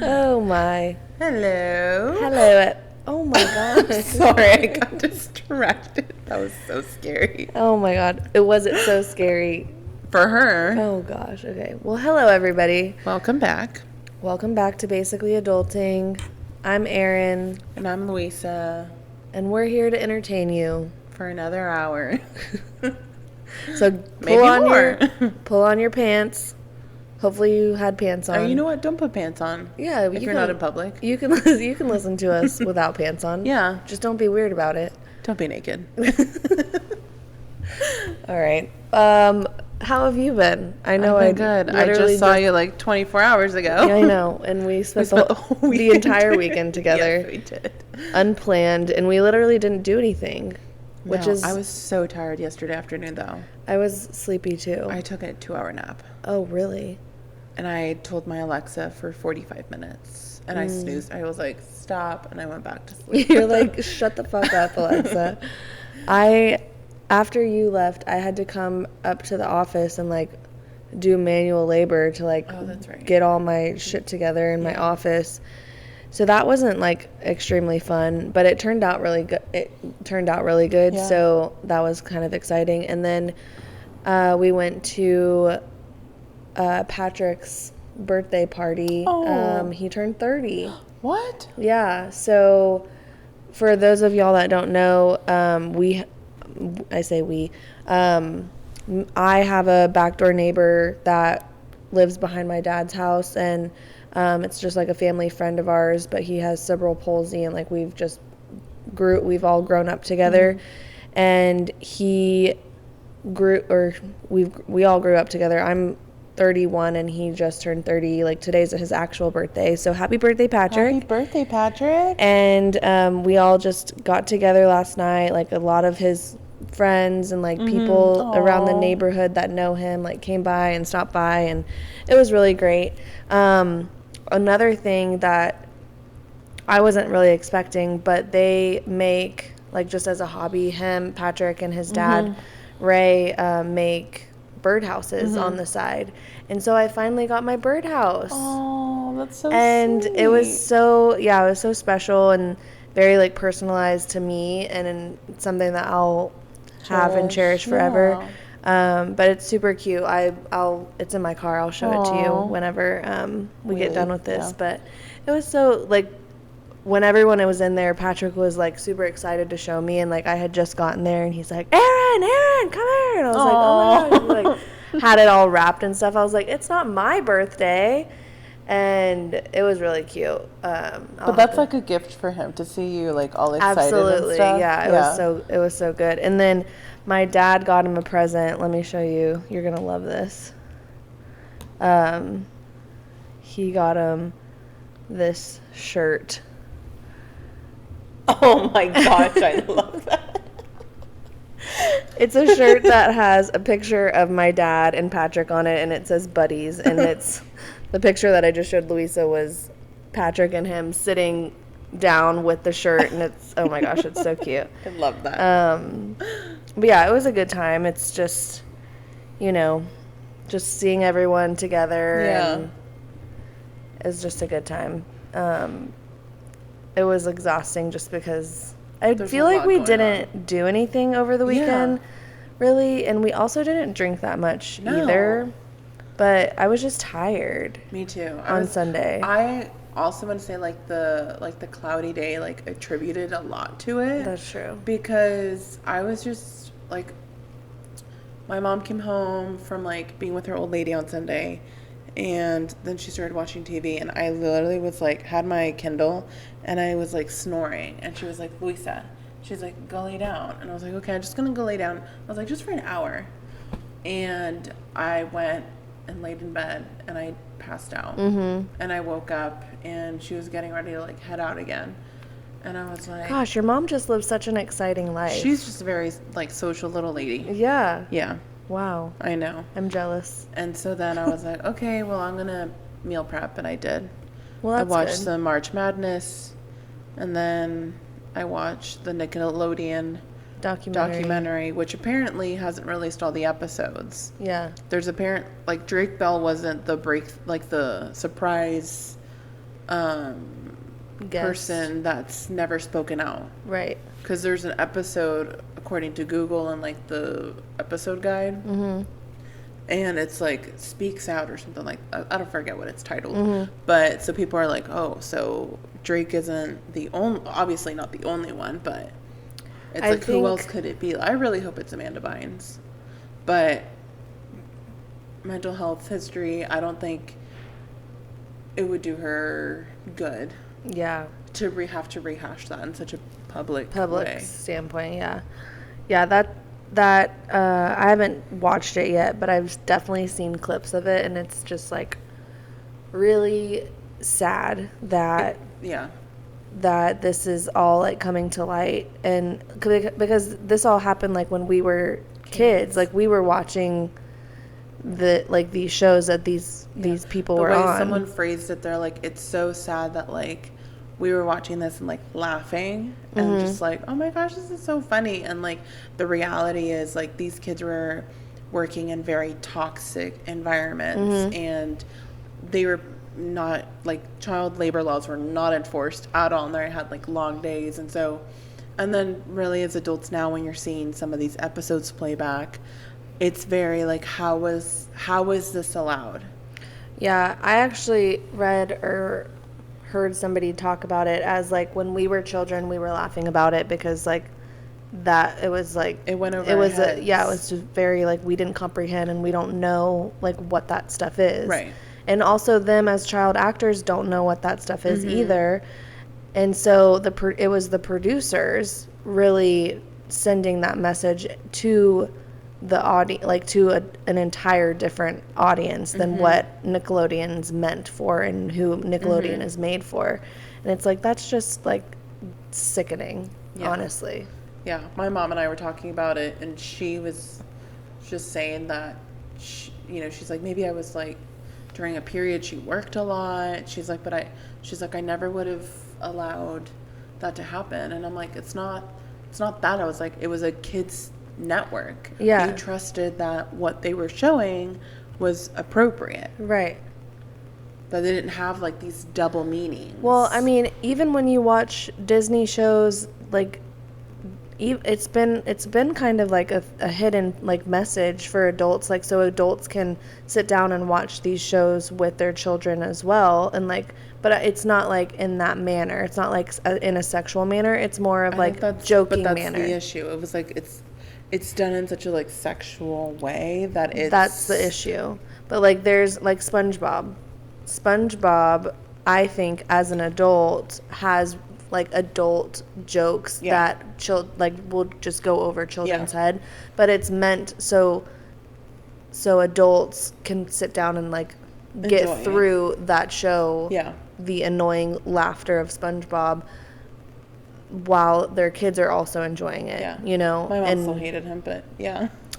Oh my. Hello. Hello. Oh my god. Sorry, I got distracted. That was so scary. Oh my god. It wasn't so scary. For her. Oh gosh. Okay. Well, hello everybody. Welcome back. Welcome back to Basically Adulting. I'm Erin. And I'm Luisa. And we're here to entertain you. For another hour. So Maybe more. pull on your pants. Hopefully you had pants on. Oh, you know what? Don't put pants on. Yeah, if you're not in public. You can listen to us without pants on. Yeah. Just don't be weird about it. Don't be naked. All right. How have you been? I know I've been good. I just saw you like 24 hours ago. Yeah, I know. And we spent the entire weekend together. Yes, we did. Unplanned, and we literally didn't do anything. I was so tired yesterday afternoon though. I was sleepy too. I took a 2-hour nap. Oh, really? And I told my Alexa for 45 minutes. And I snoozed. I was like, stop. And I went back to sleep. You're like, shut the fuck up, Alexa. After you left, I had to come up to the office and like do manual labor to like get all my shit together in my office. So that wasn't like extremely fun, but it turned out really good. Yeah. So that was kind of exciting. And then we went to Patrick's birthday party. Oh. He turned 30. What? Yeah. So for those of y'all that don't know, I have a backdoor neighbor that lives behind my dad's house, and it's just like a family friend of ours, but he has cerebral palsy, and like we've all grown up together, and we all grew up together. I'm 31 and he just turned 30. Like today's his actual birthday, so happy birthday, Patrick. Happy birthday, Patrick. And we all just got together last night. Like a lot of his friends and like people around the neighborhood that know him like came by and stopped by, and it was really great. Another thing that I wasn't really expecting, but they make, like just as a hobby, Patrick and his dad Ray make birdhouses on the side, and so I finally got my birdhouse. Oh, that's so and sweet. it was so special and very like personalized to me, and something that I'll have and cherish forever. But it's super cute. It's in my car. I'll show it to you whenever we get done with this. But it was so like, when everyone was in there, Patrick was like super excited to show me, and like I had just gotten there, and he's like, Erin, come here, and I was like, oh my god, he like had it all wrapped and stuff. I was like, it's not my birthday, and it was really cute. But that's like a gift for him to see you like all excited. Absolutely, and stuff. Yeah, it was so good. And then my dad got him a present. Let me show you. You're gonna love this. He got him this shirt. Oh my gosh, I love that. It's a shirt that has a picture of my dad and Patrick on it, and it says buddies, and it's the picture that I just showed Luisa was Patrick and him sitting down with the shirt, and it's, oh my gosh, it's so cute. I love that. But yeah, it was a good time. It's just, just seeing everyone together. Yeah. And it was just a good time. It was exhausting just because I feel like we didn't do anything over the weekend, really, and we also didn't drink that much either. But I was just tired. Me too. On Sunday. I also want to say like the cloudy day like attributed a lot to it. That's true. Because I was just like, my mom came home from like being with her old lady on Sunday, and then she started watching TV, and I literally was like, had my Kindle, and I was like snoring, and she was like, Luisa, she's like, go lay down. And I was like, okay, I'm just gonna go lay down. I was like, just for an hour. And I went and laid in bed, and I passed out. And I woke up, and she was getting ready to like head out again, and I was like, gosh, your mom just lives such an exciting life. She's just a very like social little lady. Yeah. Wow. I know. I'm jealous. And so then I was like, okay, well, I'm gonna meal prep, and I did. Well, that's I watched good. some March Madness, and then I watched the Nickelodeon documentary, which apparently hasn't released all the episodes. Yeah. There's Drake Bell wasn't the surprise person that's never spoken out. Right. Because there's an episode, according to Google and like the episode guide, and it's like speaks out or something like, I don't forget what it's titled, but so people are like, oh, so Drake isn't the only, obviously not the only one, but it's like, who else could it be? I really hope it's Amanda Bynes, but mental health history, I don't think it would do her good. Yeah. To have to rehash that in such a public way. Standpoint, yeah. Yeah, that I haven't watched it yet, but I've definitely seen clips of it, and it's just like really sad that that this is all like coming to light, and because this all happened like when we were kids, like we were watching these shows that these people were on. The way someone phrased it, they're like, it's so sad that like we were watching this and like laughing and just like, oh my gosh, this is so funny. And like the reality is like these kids were working in very toxic environments, and they were not like, child labor laws were not enforced at all, and they had like long days. And so, and then really as adults now, when you're seeing some of these episodes play back, it's very like, how was this allowed? Yeah, I actually read or heard somebody talk about it as like, when we were children, we were laughing about it because like that it was like it went over our heads. It was just very like, we didn't comprehend and we don't know like what that stuff is. Right. And also them as child actors don't know what that stuff is either. And so it was the producers really sending that message to the audience, like to an entire different audience than what Nickelodeon's meant for and who Nickelodeon is made for. And it's like, that's just like sickening, honestly. Yeah, my mom and I were talking about it, and she was just saying that she's like, maybe I was like, during a period she worked a lot, she's like, but I never would have allowed that to happen. And I'm like, it's not that. I was like, it was a kid's network. Yeah. You trusted that what they were showing was appropriate. Right. That they didn't have like these double meanings. Well, I mean, even when you watch Disney shows, like it's been kind of like a hidden like message for adults, like so adults can sit down and watch these shows with their children as well, and like, but it's not like in that manner. It's not like in a sexual manner. It's more of like joking manner. But that's the issue. It was like it's done in such a like sexual way that that's the issue. But like there's like SpongeBob, I think as an adult has like adult jokes that will just go over children's head, but it's meant so adults can sit down and like get through that show, the annoying laughter of SpongeBob, while their kids are also enjoying it. You know, my mom still hated him, but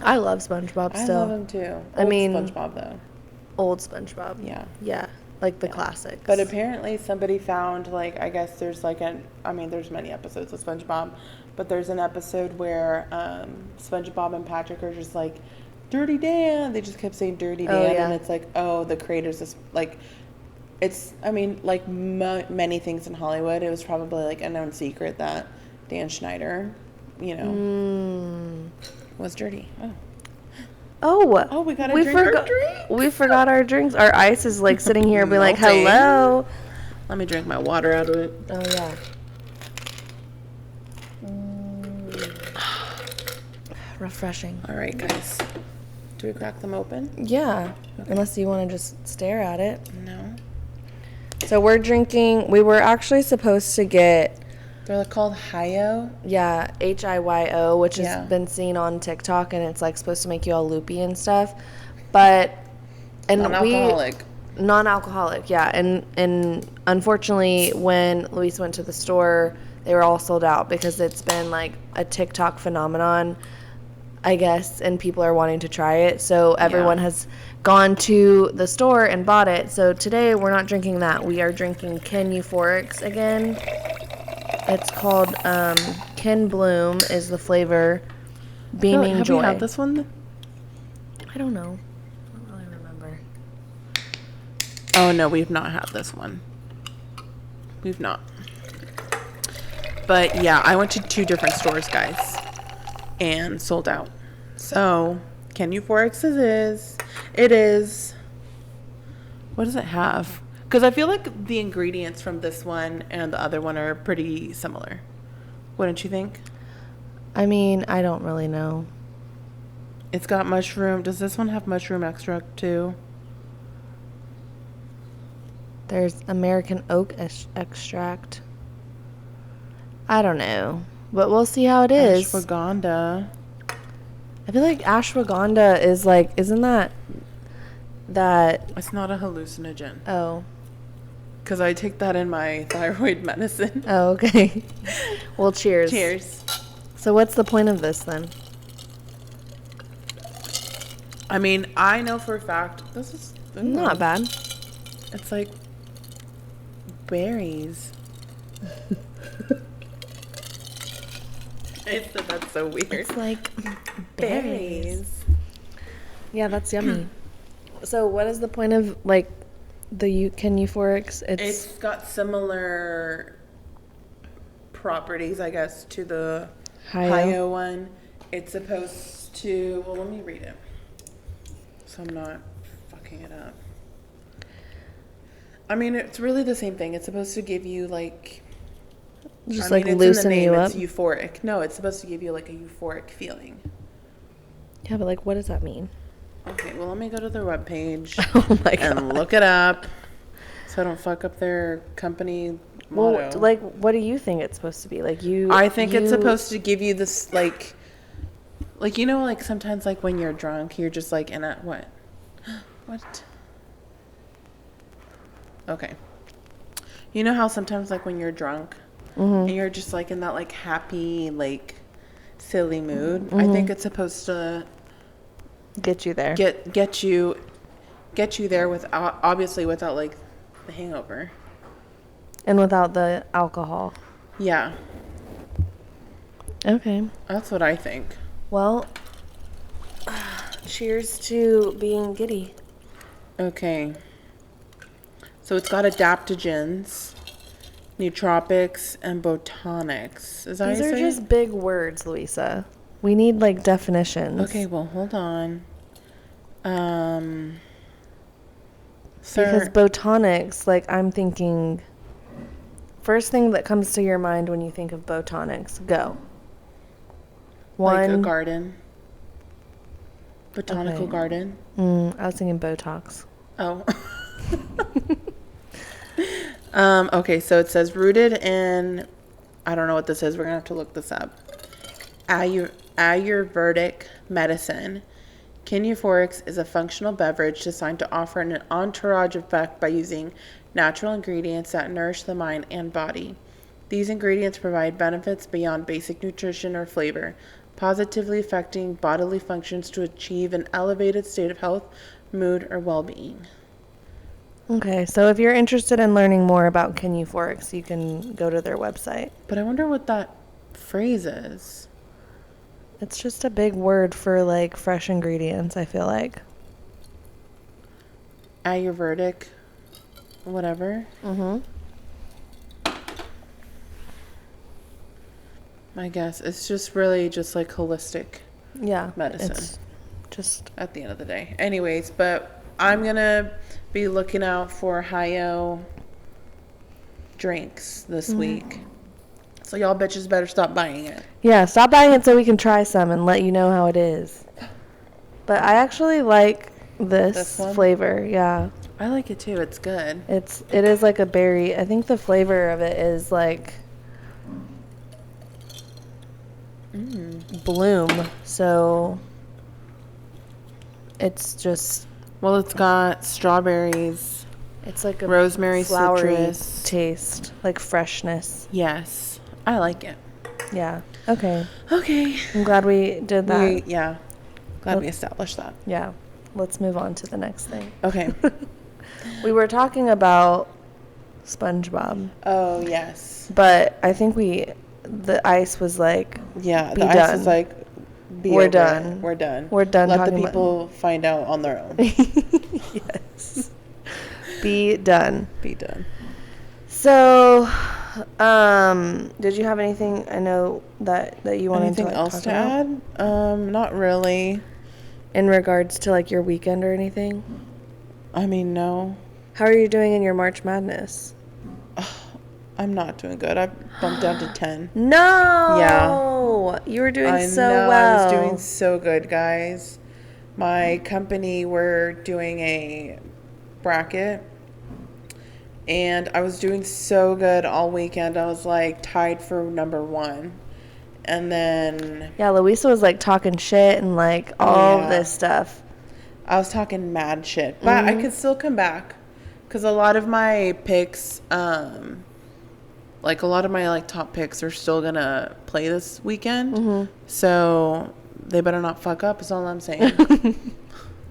I love SpongeBob still. I love him too. SpongeBob though. Old SpongeBob. Yeah. Like the classics. But apparently somebody found, like, I guess there's like there's many episodes of SpongeBob, but there's an episode where SpongeBob and Patrick are just like, Dirty Dan. They just kept saying Dirty Dan, and it's like, oh, the creators is like, it's, I mean, like many things in Hollywood, it was probably like a known secret that Dan Schneider, was dirty. Oh, we got our drink. We forgot our drinks. Our ice is like sitting here being like, hello. Let me drink my water out of it. Oh, yeah. Refreshing. All right, guys. Do we crack them open? Yeah. Okay. Unless you want to just stare at it. No. So we were actually supposed to get... They're called Hyo? Yeah, Hyo, which has been seen on TikTok, and it's like supposed to make you all loopy and stuff. But... and non-alcoholic. Non-alcoholic, yeah. And unfortunately, when Luis went to the store, they were all sold out because it's been like a TikTok phenomenon, I guess, and people are wanting to try it. So everyone has gone to the store and bought it. So today we're not drinking that. We are drinking Ken Euphorics again. It's called Ken Bloom is the flavor. Beaming Joy. Have you had this one? I don't know. I don't really remember. Oh, no, we've not had this one. we've not. But yeah, I went to 2 different stores, guys, and sold out. So, Can Euphorix it is. What does it have? Because I feel like the ingredients from this one and the other one are pretty similar. Wouldn't you think? I mean, I don't really know. It's got mushroom. Does this one have mushroom extract too? There's American oak extract. I don't know, but we'll see how it is. Ashwagandha. I feel like ashwagandha is like, isn't that? It's not a hallucinogen. Oh. Because I take that in my thyroid medicine. Oh, okay. Well, cheers. Cheers. So what's the point of this then? I mean, I know for a fact this is not bad. It's like berries. I said that's so weird. It's like berries. Yeah, that's yummy. So what is the point of like the Can Euphorix? It's got similar properties, I guess, to the Hyo one. It's supposed to, well, let me read it so I'm not fucking it up. I mean, it's really the same thing. It's supposed to give you like just like loosen you up. It's euphoric. No, it's supposed to give you like a euphoric feeling. Yeah, but like, what does that mean? Okay, well, let me go to their webpage and look it up so I don't fuck up their company motto. Well, like, what do you think it's supposed to be? Like, I think it's supposed to give you this, like, you know, like, sometimes, like, when you're drunk, you're just, like, in a, what? What? Okay. You know how sometimes, like, when you're drunk, and you're just, like, in that, like, happy, like, silly mood? I think it's supposed to get you there. Get you there without, obviously without like the hangover. And without the alcohol. Yeah. Okay. That's what I think. Well, cheers to being giddy. Okay. So it's got adaptogens, nootropics, and botanics. Is that These are just big words, Luisa. We need like definitions. Okay, well, hold on. Because botanics, like I'm thinking, first thing that comes to your mind when you think of botanics, go. Like a garden. Botanical garden. I was thinking Botox. Oh. Okay, so it says rooted in, I don't know what this is. We're going to have to look this up. Ayurvedic medicine. Can Euphorix is a functional beverage designed to offer an entourage effect by using natural ingredients that nourish the mind and body. These ingredients provide benefits beyond basic nutrition or flavor, positively affecting bodily functions to achieve an elevated state of health, mood, or well-being. Okay, so if you're interested in learning more about Can Euphorix, you can go to their website. But I wonder what that phrase is. It's just a big word for like fresh ingredients, I feel like. Ayurvedic, whatever. I guess it's just really just like holistic medicine. It's just at the end of the day. Anyways, but I'm going to be looking out for Hyo drinks this week. So y'all bitches better stop buying it. Yeah, stop buying it so we can try some and let you know how it is. But I actually like this flavor. Yeah. I like it too. It's good. It is like a berry. I think the flavor of it is like bloom. So it's just, well, it's got strawberries. It's like a rosemary, flowery citrus taste, like freshness. Yes. I like it. Yeah. Okay. Okay. I'm glad we did that. Glad we established that. Yeah. Let's move on to the next thing. Okay. We were talking about SpongeBob. Oh, yes. But I think the ice was like, yeah, be the done. ice is like, we're done. We're done. We're done. Let the people find out on their own. Yes. Be done. Be done. So, did you have anything? I know that you wanted Anything to else to talk add? Not really. in regards to like your weekend or anything. I mean, no. How are you doing in your March Madness? I'm not doing good. I bumped down to 10. No. Yeah. You were doing I so know, well. I was doing so good, guys. My company were doing a bracket, and I was doing so good all weekend. I was like tied for number 1. And then yeah, Luisa was like talking shit and like all this stuff. I was talking mad shit, but I could still come back because a lot of my picks, like a lot of my like top picks are still gonna play this weekend. So they better not fuck up. Is all I'm saying.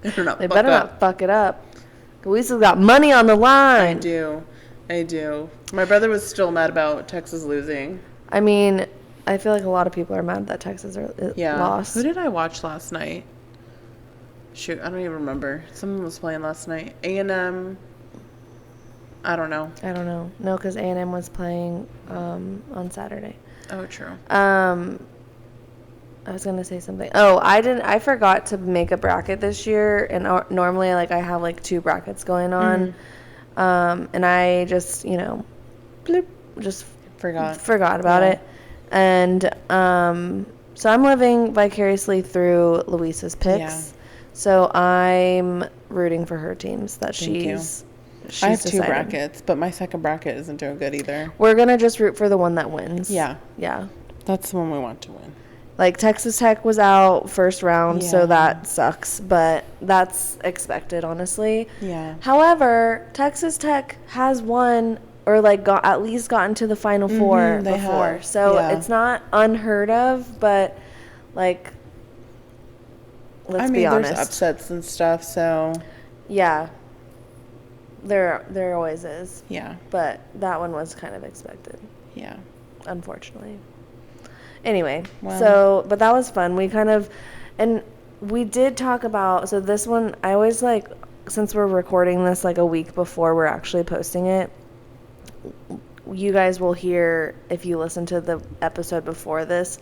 They better not fuck it up. Luisa's got money on the line. I do. My brother was still mad about Texas losing. I mean, I feel like a lot of people are mad that Texas lost. Who did I watch last night? Shoot, I don't even remember. Someone was playing last night. A&M. I don't know. No, because A&M was playing on Saturday. Oh, true. I was gonna say something. Oh, I forgot to make a bracket this year, and normally like I have like 2 brackets going on, and I just bloop, just forgot about it, and so I'm living vicariously through Luisa's picks. Yeah. So I'm rooting for her teams that she's I have decided. 2 brackets, but my second bracket isn't doing good either. We're gonna just root for the one that wins. Yeah. Yeah. That's the one we want to win. Like, Texas Tech was out first round, so that sucks. But that's expected, honestly. Yeah. However, Texas Tech has won or, like, at least gotten to the Final Four before. So it's not unheard of, but, like, let's be honest. There's upsets and stuff, so. Yeah. There always is. Yeah. But that one was kind of expected. Yeah. Unfortunately. Anyway, but that was fun. We kind of, and we did talk about, so this one, I always like, since we're recording this like a week before we're actually posting it, you guys will hear if you listen to the episode before this,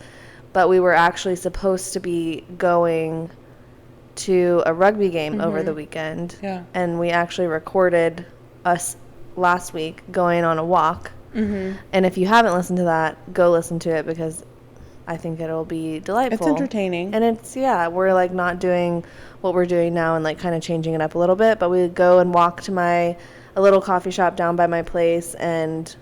but we were actually supposed to be going to a rugby game over the weekend. Yeah. And we actually recorded us last week going on a walk. And if you haven't listened to that, go listen to it because I think it'll be delightful. It's entertaining. And it's, we're like not doing what we're doing now and like kind of changing it up a little bit, but we go and walk to a little coffee shop down by my place and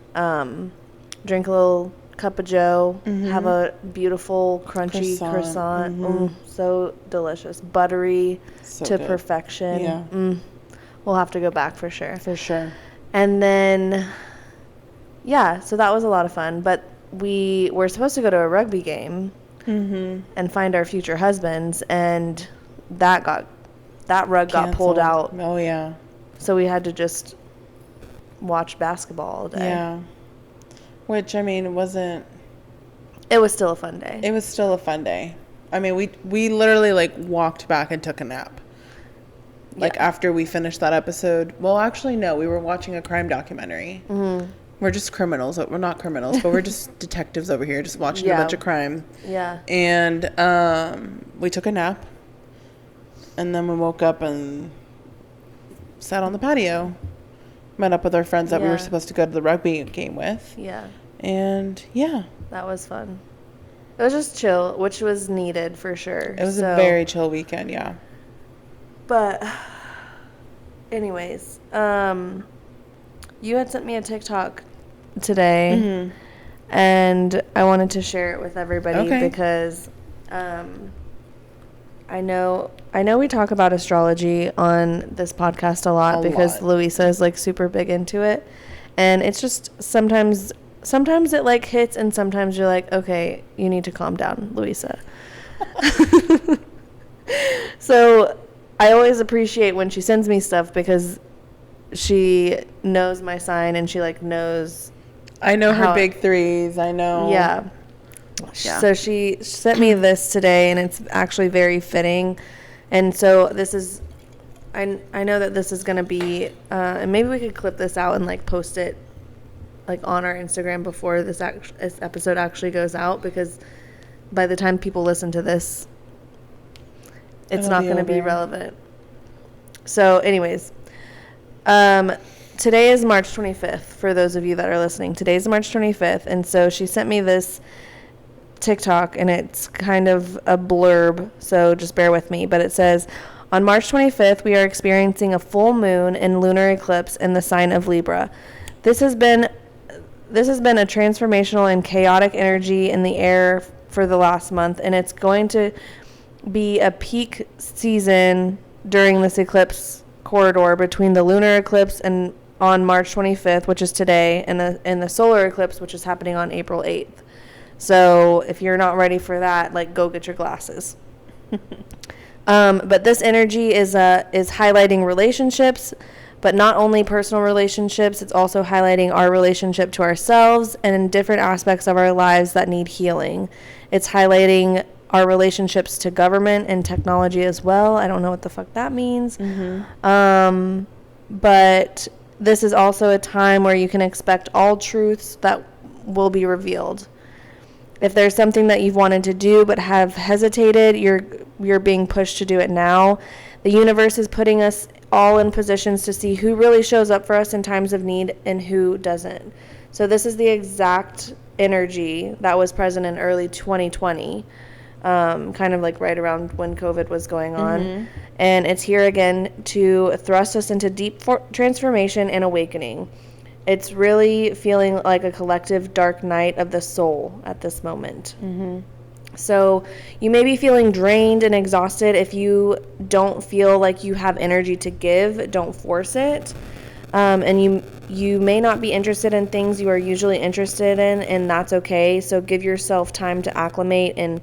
drink a little cup of joe, have a beautiful crunchy croissant. So delicious. Buttery to perfection. Yeah. We'll have to go back for sure. For sure. And then, so that was a lot of fun, but we were supposed to go to a rugby game and find our future husbands, and that rug got pulled out. Oh, yeah. So we had to just watch basketball all day. Yeah. Which, I mean, it was still a fun day. It was still a fun day. I mean, we literally, like, walked back and took a nap. Like, after we finished that episode. Well, actually, no. We were watching a crime documentary. We're just criminals. We're not criminals, but we're just detectives over here just watching a bunch of crime. Yeah. And we took a nap. And then we woke up and sat on the patio. Met up with our friends that we were supposed to go to the rugby game with. Yeah. And, that was fun. It was just chill, which was needed for sure. It was a very chill weekend, yeah. But anyways, you had sent me a TikTok today, and I wanted to share it with everybody because I know we talk about astrology on this podcast a lot because Luisa is like super big into it, and it's just sometimes it like hits and sometimes you're like, okay, you need to calm down, Luisa. So I always appreciate when she sends me stuff because she knows my sign and she like knows. I know her big threes. I know. Yeah. So she sent me this today and it's actually very fitting. And so this is, I know that this is going to be, and maybe we could clip this out and like post it like on our Instagram before this episode actually goes out, because by the time people listen to this, it's not going to be relevant. So anyways, today is March 25th for those of you that are listening. Today is March 25th, and so she sent me this TikTok, and it's kind of a blurb, so just bear with me, but it says, on March 25th, we are experiencing a full moon and lunar eclipse in the sign of Libra. This has been a transformational and chaotic energy in the air for the last month, and it's going to be a peak season during this eclipse corridor between the lunar eclipse and on March 25th, which is today, and the solar eclipse, which is happening on April 8th. So if you're not ready for that, like, go get your glasses. But this energy is highlighting relationships, but not only personal relationships, it's also highlighting our relationship to ourselves and in different aspects of our lives that need healing. It's highlighting our relationships to government and technology as well. I don't know what the fuck that means. But this is also a time where you can expect all truths that will be revealed. If there's something that you've wanted to do but have hesitated, you're being pushed to do it now. The universe is putting us all in positions to see who really shows up for us in times of need and who doesn't. So this is the exact energy that was present in early 2020. Kind of like right around when COVID was going on. And it's here again to thrust us into deep transformation and awakening. It's really feeling like a collective dark night of the soul at this moment. So you may be feeling drained and exhausted. If you don't feel like you have energy to give, don't force it. And you may not be interested in things you are usually interested in, and that's okay. So give yourself time to acclimate and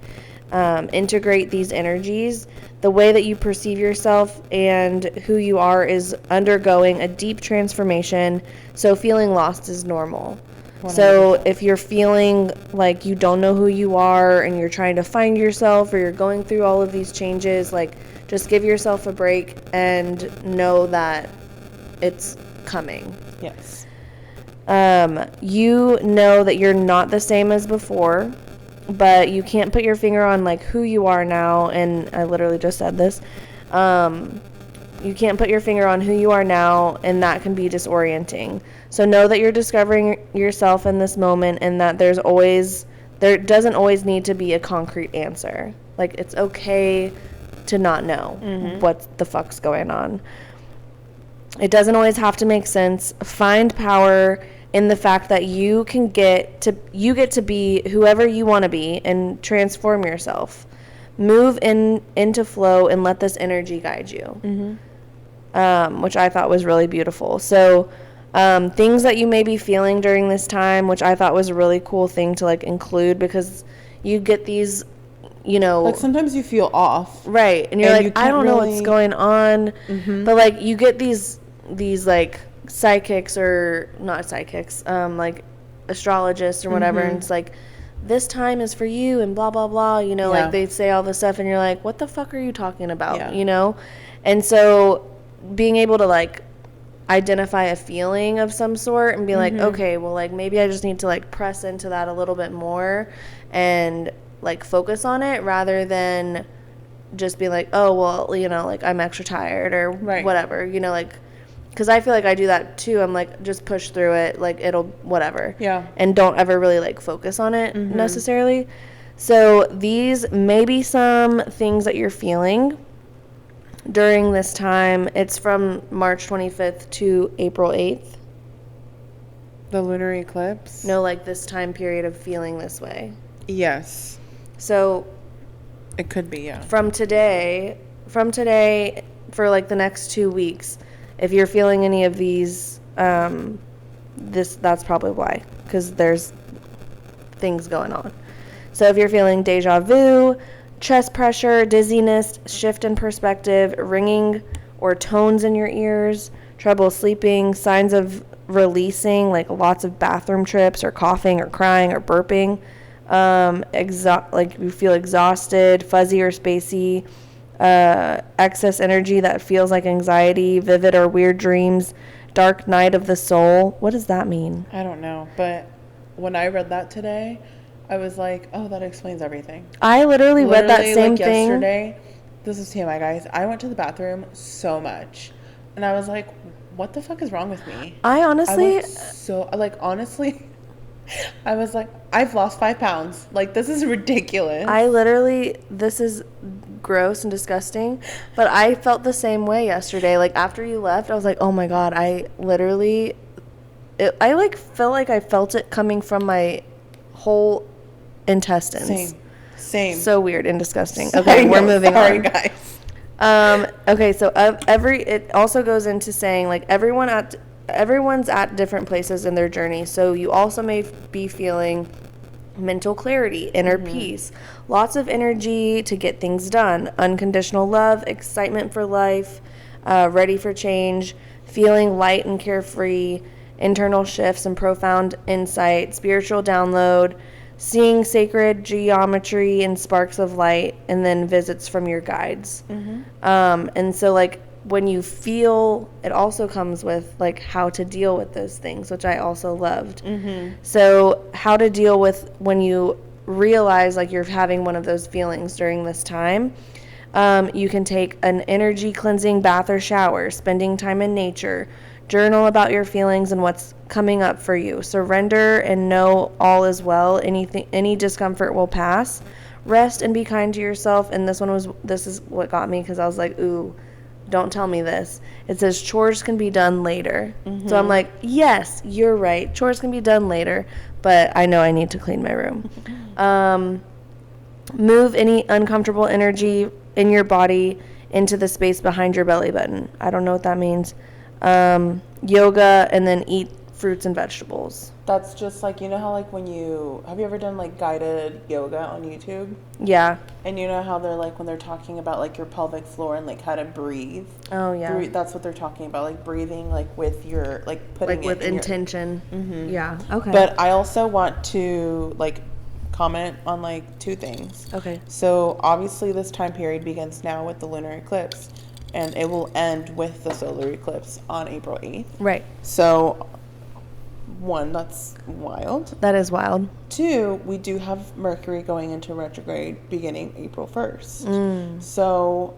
integrate these energies. The way that you perceive yourself and who you are is undergoing a deep transformation, so feeling lost is normal. 100%. So if you're feeling like you don't know who you are and you're trying to find yourself, or you're going through all of these changes, like, just give yourself a break and know that it's coming. Yes. You know that you're not the same as before, but you can't put your finger on, like, who you are now. And I literally just said this. You can't put your finger on who you are now, and that can be disorienting. So know that you're discovering yourself in this moment, and that there doesn't always need to be a concrete answer. Like, it's okay to not know what the fuck's going on. It doesn't always have to make sense. Find power in the fact that you get to be whoever you want to be and transform yourself. Move into flow and let this energy guide you. Which I thought was really beautiful. So things that you may be feeling during this time, which I thought was a really cool thing to, like, include, because you get these, you know, like, sometimes you feel off, right, and you're like, I don't know what's going on. But, like, you get these like psychics, or not psychics, like astrologists or whatever, and it's like, this time is for you and blah blah blah, you know. Like, they say all this stuff and you're like, what the fuck are you talking about? You know. And so being able to, like, identify a feeling of some sort and be like, okay, well, like, maybe I just need to, like, press into that a little bit more and, like, focus on it, rather than just be like, oh, well, you know, like, I'm extra tired or whatever, you know, like, because I feel like I do that too. I'm like, just push through it, like, it'll whatever, and don't ever really, like, focus on it necessarily. So these may be some things that you're feeling during this time. It's from March 25th to April 8th. The lunar eclipse? No, like, this time period of feeling this way. Yes. So it could be, From today for, like, the next 2 weeks, if you're feeling any of these, that's probably why, because there's things going on. So if you're feeling deja vu, chest pressure, dizziness, shift in perspective, ringing or tones in your ears, trouble sleeping, signs of releasing, like lots of bathroom trips or coughing or crying or burping, like you feel exhausted, fuzzy or spacey, excess energy that feels like anxiety, vivid or weird dreams, dark night of the soul. What does that mean? I don't know, but when I read that today, I was like, oh, that explains everything. I literally read that same thing yesterday. This is TMI, guys. I went to the bathroom so much, and I was like, what the fuck is wrong with me? I honestly I was like, I've lost 5 pounds. Like, this is ridiculous. This is gross and disgusting, but I felt the same way yesterday. Like, after you left, I was like, oh my God, I felt like I felt it coming from my whole intestines. Same. So weird and disgusting. Okay, we're moving on. Guys. Okay, so it also goes into saying, like, everyone's at different places in their journey. So you also may be feeling mental clarity, inner peace, lots of energy to get things done, unconditional love, excitement for life, ready for change, feeling light and carefree, internal shifts and profound insight, spiritual download, seeing sacred geometry and sparks of light, and then visits from your guides. And so, like, when you feel, it also comes with, like, how to deal with those things, which I also loved. So how to deal with when you realize, like, you're having one of those feelings during this time. You can take an energy cleansing bath or shower, spending time in nature, journal about your feelings and what's coming up for you. Surrender and know all is well. Any discomfort will pass. Rest and be kind to yourself. And this is what got me, because I was like, ooh, don't tell me this. It says chores can be done later. So I'm like, yes, you're right. Chores can be done later, but I know I need to clean my room. Move any uncomfortable energy in your body into the space behind your belly button. I don't know what that means. Yoga, and then eat fruits and vegetables. That's just like, you know how, like, have you ever done, like, guided yoga on YouTube? Yeah. And you know how they're, like, when they're talking about, like, your pelvic floor and, like, how to breathe? Oh, yeah. That's what they're talking about, like, breathing, like, with your, like, putting like, with intention. Yeah. Okay. But I also want to, like, comment on, like, 2 things. Okay. So, obviously, this time period begins now with the lunar eclipse, and it will end with the solar eclipse on April 8th. Right. So, 1, that's wild. That is wild. 2, we do have Mercury going into retrograde beginning April 1st. So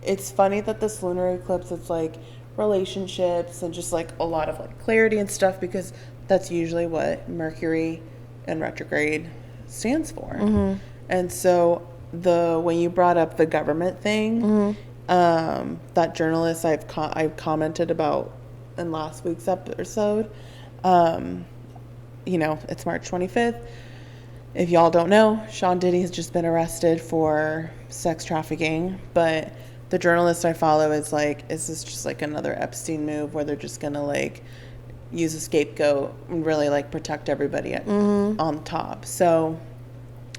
it's funny that this lunar eclipse, it's like relationships and just like a lot of like clarity and stuff, because that's usually what Mercury in retrograde stands for. And so when you brought up the government thing, that journalist I've commented about in last week's episode, you know, it's March 25th. If y'all don't know, Sean Diddy has just been arrested for sex trafficking, but the journalist I follow is like, is this just like another Epstein move where they're just gonna like use a scapegoat and really like protect everybody on top? So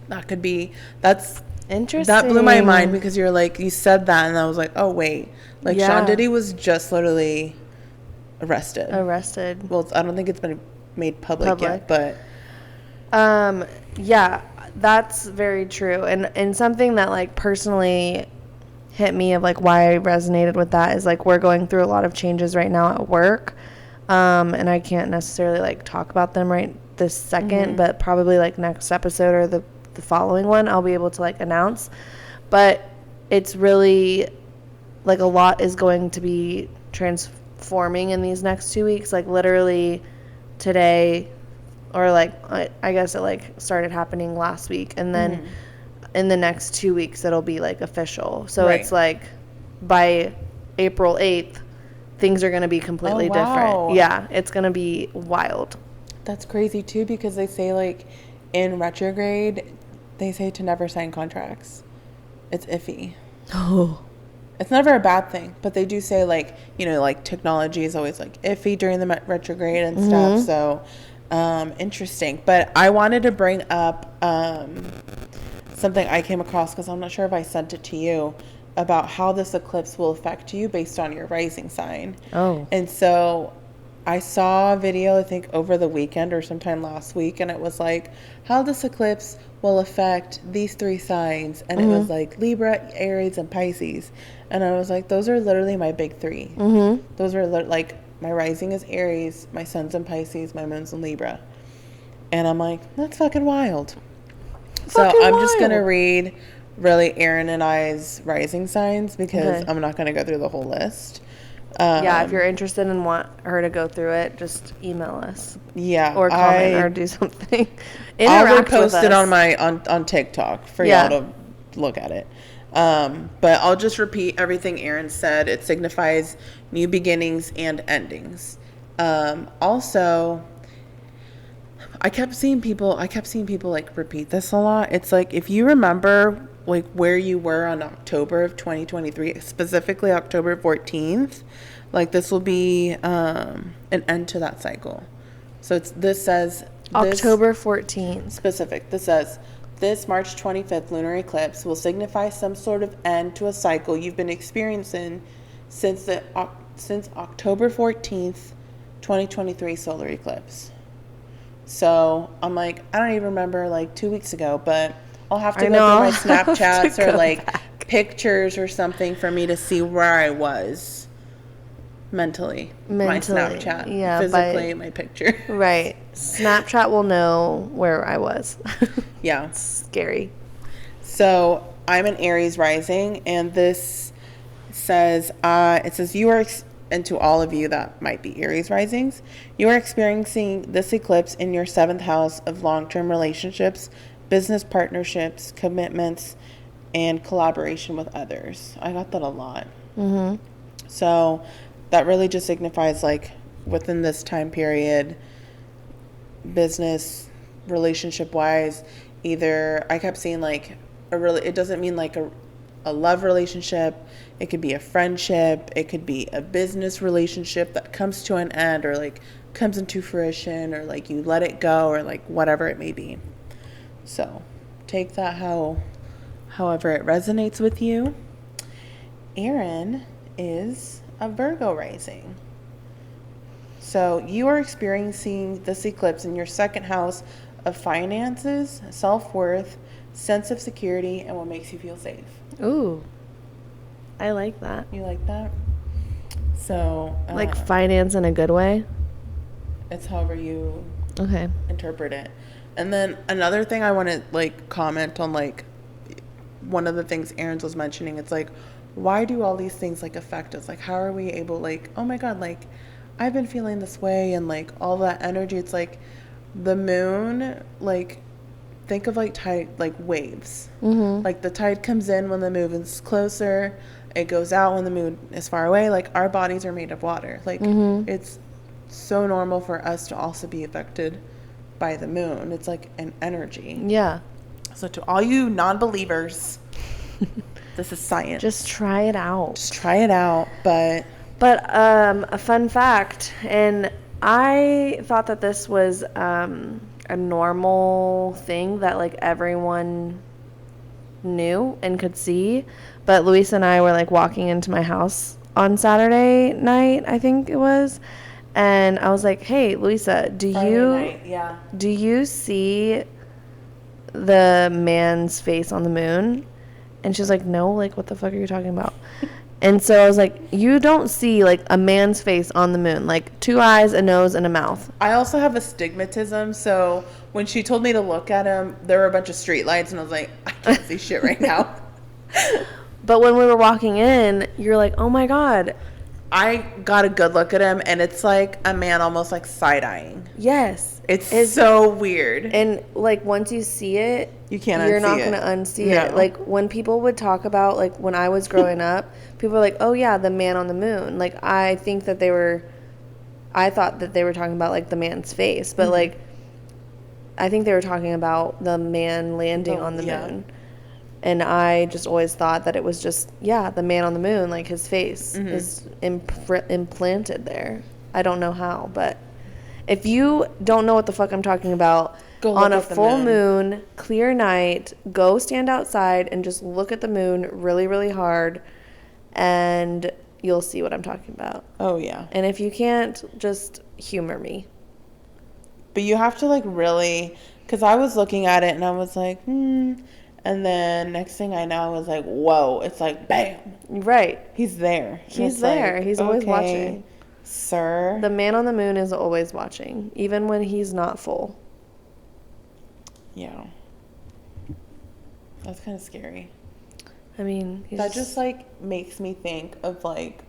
that's interesting. That blew my mind, because you're like, you said that and I was like, oh wait, like Sean Diddy was just literally arrested. Well, I don't think it's been made public yet, but yeah, that's very true. And something that like personally hit me of like why I resonated with that is like we're going through a lot of changes right now at work, and I can't necessarily like talk about them right this second, but probably like next episode or the following one I'll be able to like announce. But it's really like a lot is going to be transforming in these next 2 weeks. Like literally today, or like I guess it like started happening last week, and then in the next 2 weeks it'll be like official. So it's like by April 8th things are going to be completely different. Yeah, it's going to be wild. That's crazy too, because they say like in retrograde they say to never sign contracts. It's iffy. It's never a bad thing, but they do say like, you know, like technology is always like iffy during the retrograde and stuff. So interesting. But I wanted to bring up something I came across, because I'm not sure if I sent it to you, about how this eclipse will affect you based on your rising sign. And so I saw a video, I think over the weekend or sometime last week, and it was like how this eclipse will affect these 3 signs, and it was like Libra, Aries, and Pisces. And I was like, those are literally my big 3. Those are like my rising is Aries, my sun's in Pisces, my moon's in Libra. And I'm like, that's fucking wild. So I'm just going to read really Erin and I's rising signs because I'm not going to go through the whole list. Yeah, if you're interested and want her to go through it, just email us. Yeah. Or comment or do something. I'll repost it on TikTok for y'all to look at it. But I'll just repeat everything Erin said. It signifies new beginnings and endings. Also, I kept seeing people like repeat this a lot. It's like, if you remember like where you were on October of 2023, specifically October 14th, like this will be an end to that cycle. So this says October 14th. Specific. This says, this March 25th lunar eclipse will signify some sort of end to a cycle you've been experiencing since October 14th, 2023 solar eclipse. So I'm like, I don't even remember like 2 weeks ago, but I'll have to go through my Snapchats or like pictures or something for me to see where I was mentally. My Snapchat. Yeah. Physically, my picture. Right. Snapchat will know where I was. Yeah. It's scary. So I'm an Aries rising, and this says, you are, and to all of you that might be Aries risings, you are experiencing this eclipse in your 7th house of long-term relationships, business partnerships, commitments, and collaboration with others. I got that a lot. Mm-hmm. So that really just signifies like within this time period, business, relationship wise, either I kept seeing like it doesn't mean like a love relationship. It could be a friendship. It could be a business relationship that comes to an end or like comes into fruition, or like you let it go, or like whatever it may be. So take that however it resonates with you. Erin is a Virgo rising. So you are experiencing this eclipse in your 2nd house of finances, self-worth, sense of security, and what makes you feel safe. Ooh. I like that. You like that? So like finance in a good way? It's however you interpret it. And then another thing I want to like comment on, like one of the things Erin's was mentioning, it's like, why do all these things like affect us? Like, how are we able, like, oh my God, like I've been feeling this way, and like all that energy. It's like the moon, like think of like tide, like waves. Mm-hmm. Like the tide comes in when the moon is closer, it goes out when the moon is far away. Like our bodies are made of water. Like it's so normal for us to also be affected by the moon. It's like an energy. Yeah. So to all you non-believers, this is science. Just try it out. But a fun fact, and I thought that this was a normal thing that like everyone knew and could see, but Luisa and I were like walking into my house on Saturday night, I think it was, and I was like, hey Luisa, do you see the man's face on the moon? And she's like, no, like what the fuck are you talking about? And so I was like, you don't see like a man's face on the moon, like 2 eyes, a nose, and a mouth. I also have astigmatism, so when she told me to look at him, there were a bunch of street lights, and I was like, I can't see shit right now. But when we were walking in, you're like, oh my God. I got a good look at him, and it's like a man almost like side-eyeing. Yes. It's so weird. And like once you see it, you're not going to unsee it. Like when people would talk about, like when I was growing up, people were like, oh yeah, the man on the moon. Like I thought that they were talking about like the man's face, but like I think they were talking about the man landing on the moon. And I just always thought that it was just, the man on the moon, like his face is implanted there. I don't know how, but if you don't know what the fuck I'm talking about, on a full moon, clear night, go stand outside and just look at the moon really, really hard, and you'll see what I'm talking about. Oh, yeah. And if you can't, just humor me. But you have to, like, really, because I was looking at it and I was like, And then next thing I know, I was like, whoa, it's like, bam. Right. He's there. He's there. He's always watching. Sir. The man on the moon is always watching, even when he's not full. Yeah. That's kind of scary. I mean, that just like makes me think of like,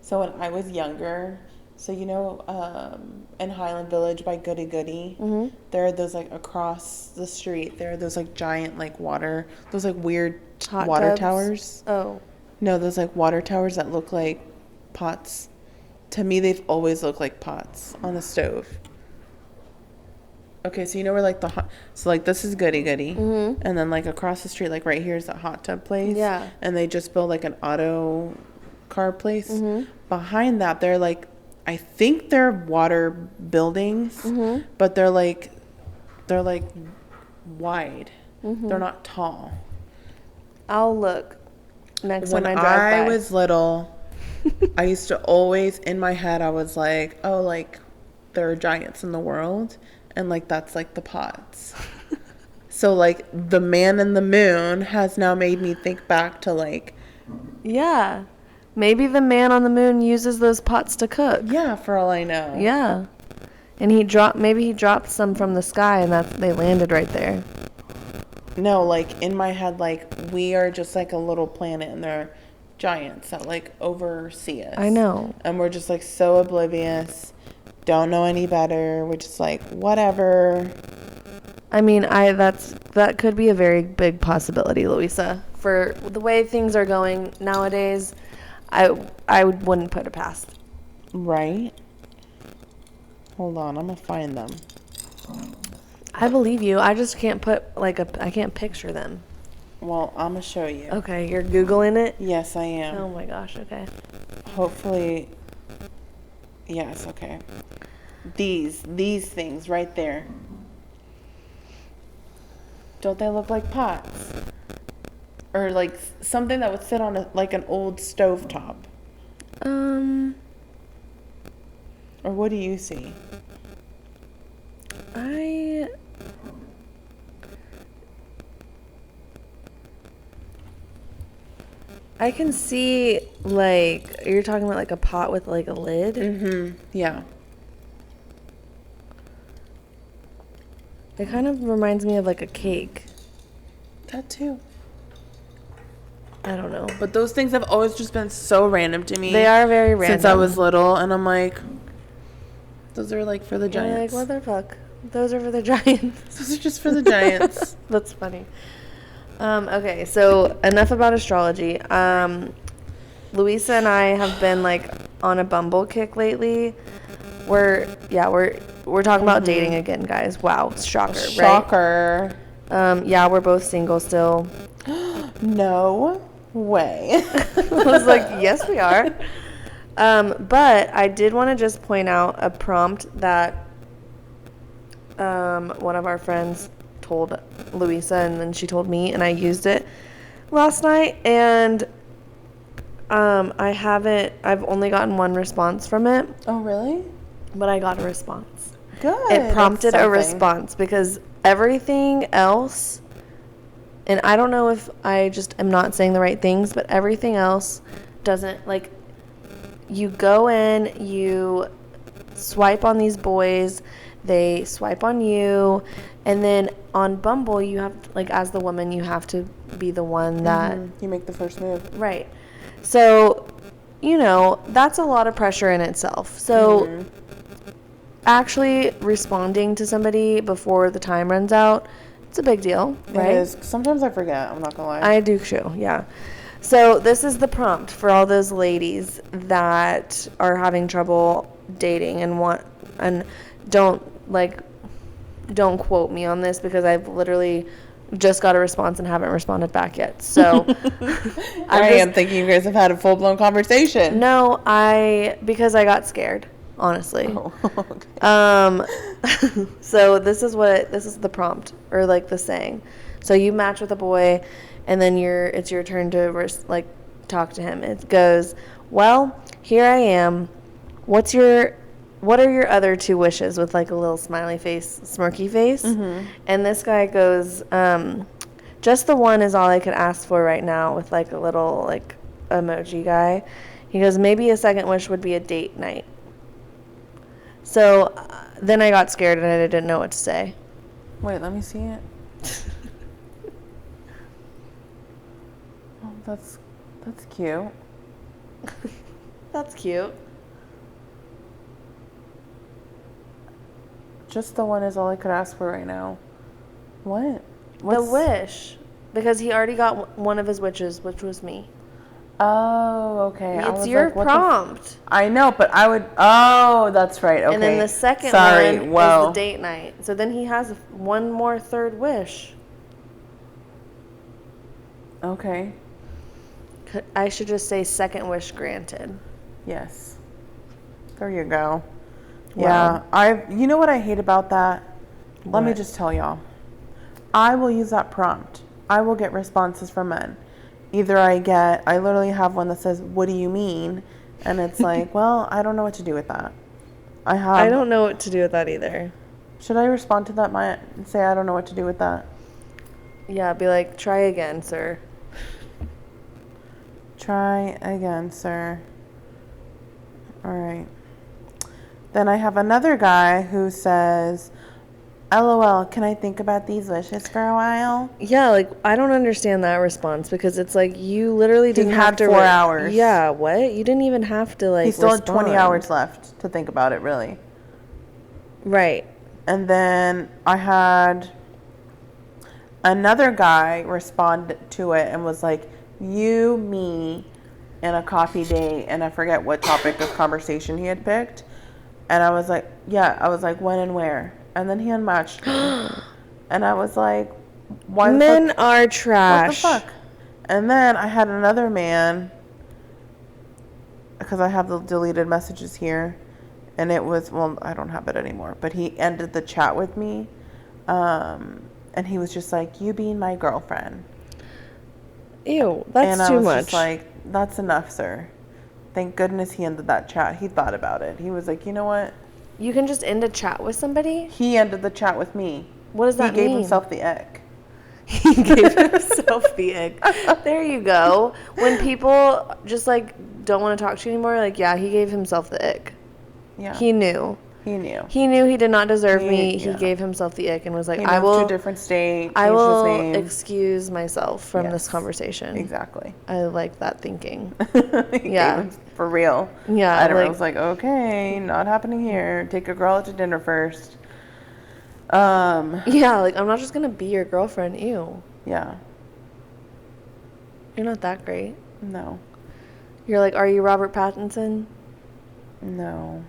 so when I was younger, so you know, in Highland Village by Goody Goody, there are those like across the street, there are those like giant like those like weird hot water tubs? towers. Oh. No, those like water towers that look like pots. To me, they've always looked like pots on the stove. Okay, so you know where like so like this is Goody Goody, and then like across the street, like right here is that hot tub place. Yeah. And they just built like an auto car place. Behind that, they're like, I think they're water buildings, but they're like wide. They're not tall. I'll look next When time I drive by. I was little, I used to always, in my head, I was like, oh, like there are giants in the world. And, like, that's, like, the pots. So, like, the man in the moon has now made me think back to, like... Yeah. Maybe the man on the moon uses those pots to cook. Yeah, for all I know. Yeah. And maybe he dropped some from the sky and they landed right there. No, like, in my head, like, we are just, like, a little planet and there are giants that, like, oversee us. I know. And we're just, like, so oblivious... Don't know any better. We're just like, whatever. I mean, that could be a very big possibility, Luisa. For the way things are going nowadays, I wouldn't put it past. Right? Hold on, I'm gonna find them. I believe you. I just can't I can't picture them. Well, I'm gonna show you. Okay, you're Googling it? Yes, I am. Oh my gosh, okay. Hopefully, yes, okay. These things right there. Don't they look like pots? Or like something that would sit on like an old stovetop? Or what do you see? I can see, like, you're talking about like a pot with like a lid? Yeah. It kind of reminds me of like a cake. That too. I don't know. But those things have always just been so random to me. They are very random. Since I was little, and I'm like, those are like for the giants. You're like, what the fuck? Those are for the giants. Those are just for the giants. That's funny. Okay, so enough about astrology. Luisa and I have been like on a Bumble kick lately. We're talking about dating again, guys. Wow, shocker, right? Yeah, we're both single still. No way. I was like, yes, we are. But I did want to just point out a prompt that one of our friends told Luisa, and then she told me, and I used it last night, and I've only gotten one response from it. Oh, really? But I got a response. Good. It prompted a response because everything else, and I don't know if I just am not saying the right things, but everything else doesn't, like, you go in, you swipe on these boys, they swipe on you, and then on Bumble, you have, like, as the woman, you have to be the one that... You make the first move. Right. So, you know, that's a lot of pressure in itself. So, actually responding to somebody before the time runs out, it's a big deal, right? It is. Sometimes I forget, I'm not gonna lie. I do too, yeah. So, this is the prompt for all those ladies that are having trouble dating and don't quote me on this because I've literally just got a response and haven't responded back yet. So I am thinking you guys have had a full-blown conversation. No, because I got scared, honestly. Oh, okay. So this is the prompt, or like the saying. So you match with a boy and then it's your turn to like talk to him. It goes, "Well, here I am. What are your other two wishes?" with like a little smiley face, smirky face. And this guy goes, "Just the one is all I could ask for right now," with like a little like emoji guy. He goes, "Maybe a second wish would be a date night." So then I got scared and I didn't know what to say. Wait, let me see it. Oh, that's cute. That's cute. Just the one is all I could ask for right now. What? The wish. Because he already got one of his wishes, which was me. Oh, okay. It's your prompt. I know, but I would... Oh, that's right. Okay. And then the second one is the date night. So then he has one more third wish. Okay. I should just say second wish granted. Yes. There you go. Wow. Yeah. You know what I hate about that? What? Let me just tell y'all. I will use that prompt. I will get responses from men. Either I literally have one that says, "What do you mean?" And it's like, well, I don't know what to do with that. I don't know what to do with that either. Should I respond to that and say I don't know what to do with that? Yeah, be like, try again, sir. Try again, sir. All right. Then I have another guy who says, LOL, can I think about these wishes for a while? Yeah, like, I don't understand that response because it's like you literally didn't have to... 4 hours. Yeah, what? You didn't even have to, like, He still respond. had 20 hours left to think about it, really. Right. And then I had another guy respond to it and was like, you, me, and a coffee date, and I forget what topic of conversation he had picked. And I was like, yeah, I was like, when and where? And then he unmatched me. And I was like, why the Men fuck? are trash. What the fuck? And then I had another man, because I have the deleted messages here, and it was, well, I don't have it anymore, but he ended the chat with me, and he was just like, you being my girlfriend. Ew, that's too much. And I was just like, that's enough, sir. Thank goodness he ended that chat. He thought about it. He was like, you know what? You can just end a chat with somebody? He ended the chat with me. What does that mean? He gave himself the ick. He gave himself the ick. There you go. When people just, like, don't want to talk to you anymore, like, yeah, he gave himself the ick. Yeah. He knew. He knew. He knew he did not deserve me. He gave himself the ick and was like, I will... to a different state. I will excuse myself from this conversation. Exactly. I like that thinking. Yeah. For real. Yeah. I was like, okay, not happening here. Take a girl out to dinner first. Yeah, like, I'm not just going to be your girlfriend. Ew. Yeah. You're not that great. No. You're like, are you Robert Pattinson? No.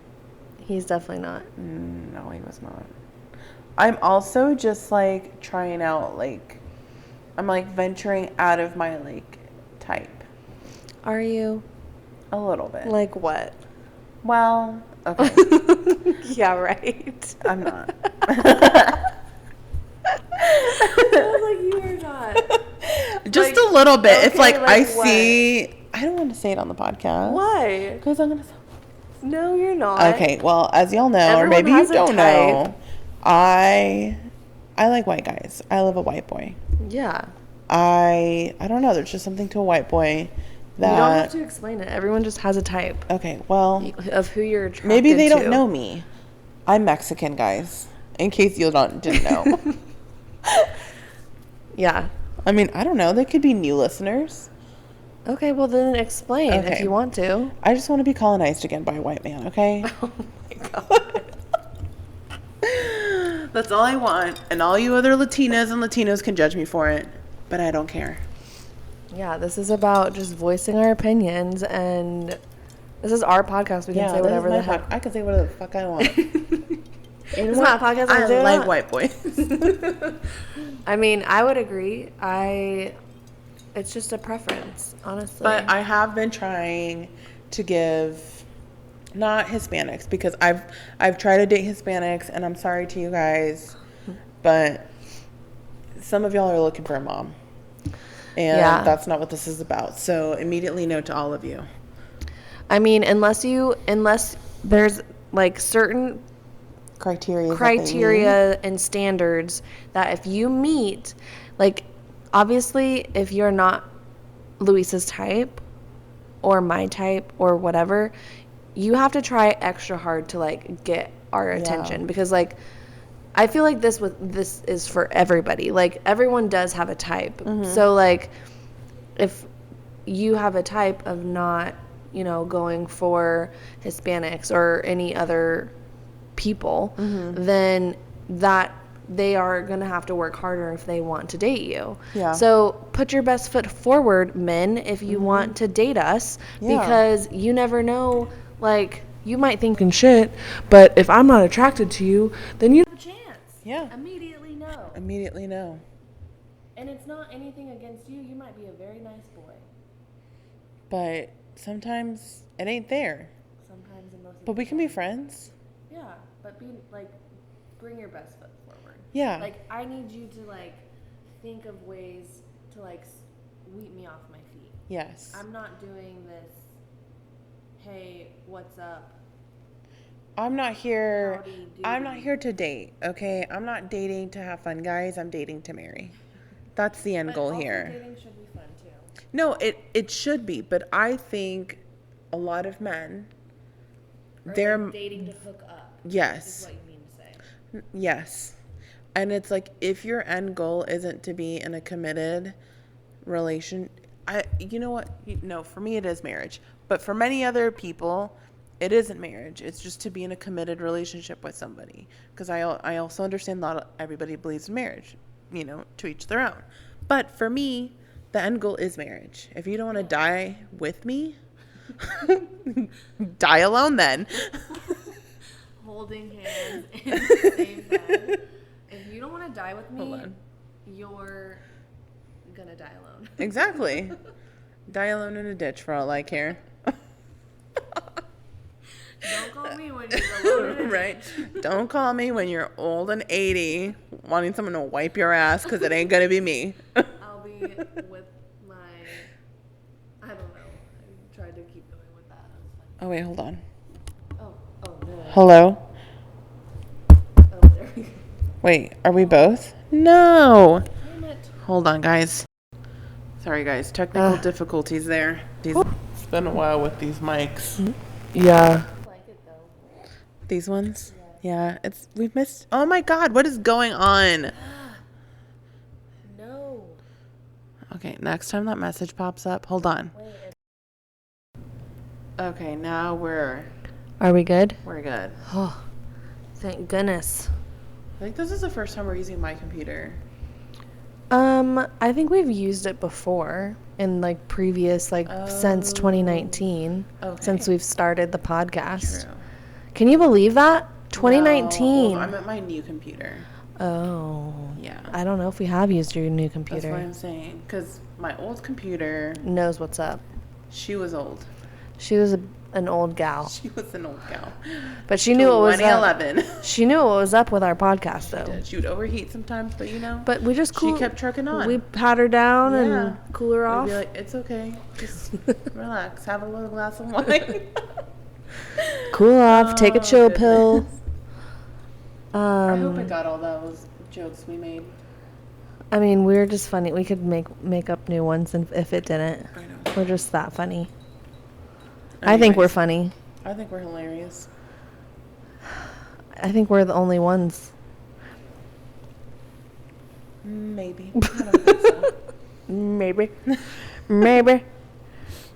He's definitely not. No, he was not. I'm also just, like, trying out, like, I'm, like, venturing out of my, like, type. Are you? A little bit. Like what? Well, okay. Yeah, right. I'm not. I was like, you are not. Just like, a little bit. Okay, if, like I see... I don't want to say it on the podcast. Why? Because I'm going to... No, you're not. Okay, well, as y'all know, everyone or maybe you don't know, I like white guys. I love a white boy. Yeah. I don't know. There's just something to a white boy that... You don't have to explain it. Everyone just has a type. Okay, well... Of who you're attracted to. Maybe they don't know me. I'm Mexican, guys. In case you didn't know. Yeah. I mean, I don't know. There could be new listeners. Okay, well then explain if you want to. I just want to be colonized again by a white man, okay? Oh my god. That's all I want. And all you other Latinas and Latinos can judge me for it. But I don't care. Yeah, this is about just voicing our opinions, and this is our podcast. We can say whatever the heck. I can say whatever the fuck I want. It's not a podcast. I like white boys. I mean, I would agree. It's just a preference, honestly. But I have been trying to give, not Hispanics, because I've tried to date Hispanics, and I'm sorry to you guys, but some of y'all are looking for a mom. And that's not what this is about. So immediately no to all of you. I mean, unless there's like certain criteria and standards that if you meet, like, obviously, if you're not Luisa's type or my type or whatever, you have to try extra hard to, like, get our attention, because like I feel like this is for everybody. Like everyone does have a type. So like if you have a type of not, you know, going for Hispanics or any other people, then that they are going to have to work harder if they want to date you. Yeah. So put your best foot forward, men, if you want to date us, because you never know, like, you might think shit, but if I'm not attracted to you, then you have a chance. Yeah. Immediately no. Immediately no. And it's not anything against you. You might be a very nice boy. But sometimes it ain't there. Sometimes and most of But we can be friends. Yeah, but be like, bring your best foot forward. Yeah. Like, I need you to like think of ways to like sweep me off my feet. Yes. I'm not doing this, hey, what's up? I'm not here. Howdy doody. I'm not here to date, okay? I'm not dating to have fun, guys. I'm dating to marry. That's the end goal here. Dating should be fun too. No, it should be, but I think a lot of men, they're like dating to hook up. Yes. Is what you mean to say. Yes. And it's like, if your end goal isn't to be in a committed relation, you know what? No, for me it is marriage. But for many other people, it isn't marriage. It's just to be in a committed relationship with somebody. Because I also understand not everybody believes in marriage. You know, to each their own. But for me, the end goal is marriage. If you don't want to die with me, die alone then. Holding hands in the same bed. If you don't want to die with me, you're gonna die alone. Exactly. Die alone in a ditch for all I care. Don't call me when you're alone in a ditch. Right. Don't call me when you're old and 80 wanting someone to wipe your ass, because it ain't gonna be me. I'll be with my, I don't know. I tried to keep going with that. That was funny. Oh wait, hold on. Oh no. Hello? Oh, there we go. Wait, are we both? No. Damn it. Hold on, guys. Sorry, guys. Technical difficulties there. It's been a while with these mics. Yeah. I like it though. These ones? Yeah. We've missed. Oh my God, what is going on? No. Okay, next time that message pops up, hold on. Wait. Okay, now Are we good? we're good. Oh, thank goodness. I think this is the first time we're using my computer. I think we've used it before in like previous, like since 2019, since we've started the podcast. True. Can you believe that? 2019. No, I'm at my new computer. Oh. Yeah. I don't know if we have used your new computer. That's what I'm saying. Because my old computer, Knows what's up. she was old. She was an old gal. She was an old gal. But she knew what was up. 2011. She knew what was up with our podcast, though. She would overheat sometimes, but you know. But we just she kept trucking on. We pat her down and cool her off. We'd be like, it's okay. Just relax. Have a little glass of wine. Cool off. Take a chill pill. I hope it got all those jokes we made. I mean, we're just funny. We could make up new ones, and if it didn't, I know. we're just that funny. Anyways, I think we're funny. I think we're hilarious. I think we're the only ones. Maybe. I don't think so. Maybe. Maybe.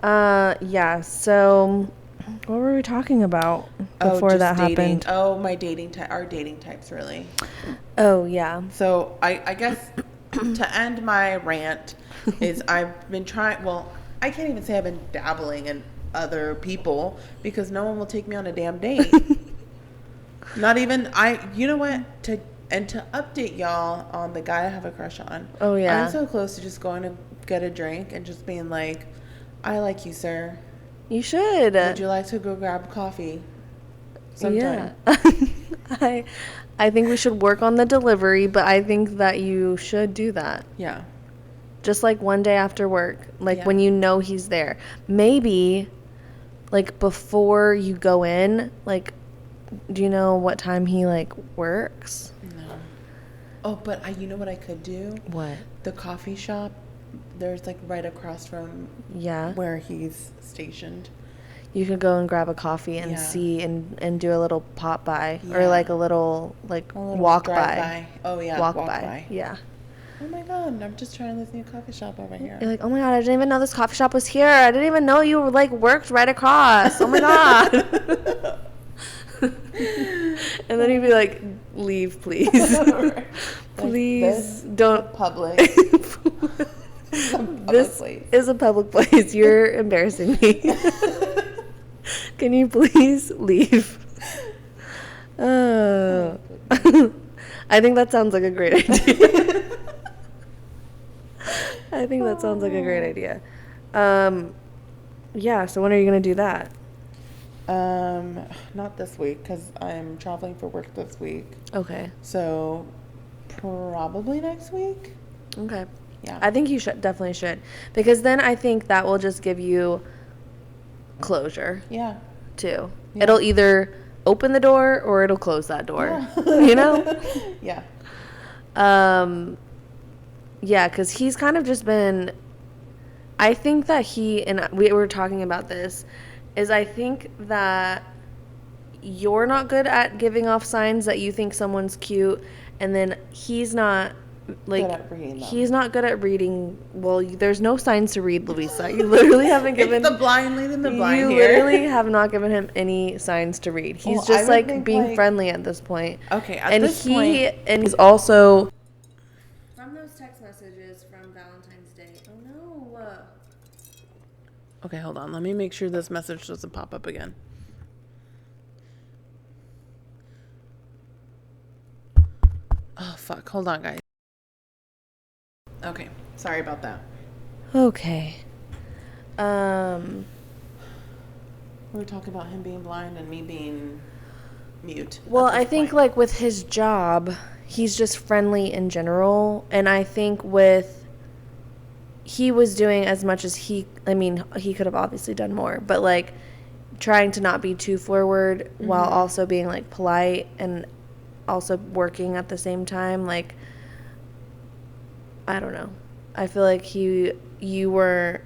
Yeah. So, what were we talking about before that happened? Oh, our dating types, really. Oh, yeah. So I guess to end my rant is I've been trying. Well, I can't even say I've been dabbling in other people because no one will take me on a damn date. Not even you know what, to update y'all on the guy I have a crush on. Oh yeah, I'm so close to just going to get a drink and just being like, I like you, sir. You should. Would you like to go grab coffee sometime? Yeah. I think we should work on the delivery, but I think that you should do that. Yeah. Just like one day after work, like Yeah. when you know he's there. Maybe like before you go in, like, do you know what time he like works? No. Oh, but you know what I could do? What? The coffee shop, there's like right across from Yeah. where he's stationed. you could go and grab a coffee and see and do a little pop by or like a little walk by. Oh yeah, walk by. Yeah. Oh my god, I'm just trying this new coffee shop over here. You're like, oh my god, I didn't even know this coffee shop was here. I didn't even know you like worked right across. Oh my god. And then you'd be like, leave, please. Please don't. Public. This is a public place. You're embarrassing me. Can you please leave? I think that sounds like a great idea. I think that sounds like a great idea. Yeah, so when are you going to do that? Not this week because I'm traveling for work this week. Okay. So probably next week. Okay. Yeah. I think you definitely should. Because then I think that will just give you closure. Yeah. Too. Yeah. It'll either open the door or it'll close that door. Yeah. You know? Yeah. Yeah, because he's kind of just been, I think that and we were talking about this, is I think that you're not good at giving off signs that you think someone's cute, and then he's not, like, good at reading them. He's not good at reading. Well, there's no signs to read, Luisa. You literally haven't given... It's the blind leading the blind You here. literally have not given him any signs to read. He's just, like, being friendly at this point. Okay, at this point... And he's also... From those text messages from Valentine's Day. Oh, no. Okay, hold on. Let me make sure this message doesn't pop up again. Oh, fuck. Hold on, guys. Okay. Sorry about that. Okay. We were talking about him being blind and me being mute. Well, I think, like, with his job, he's just friendly in general. And I think he was doing as much as he could have obviously done more. But, like, trying to not be too forward while also being, like, polite and also working at the same time. Like, I don't know. I feel like you were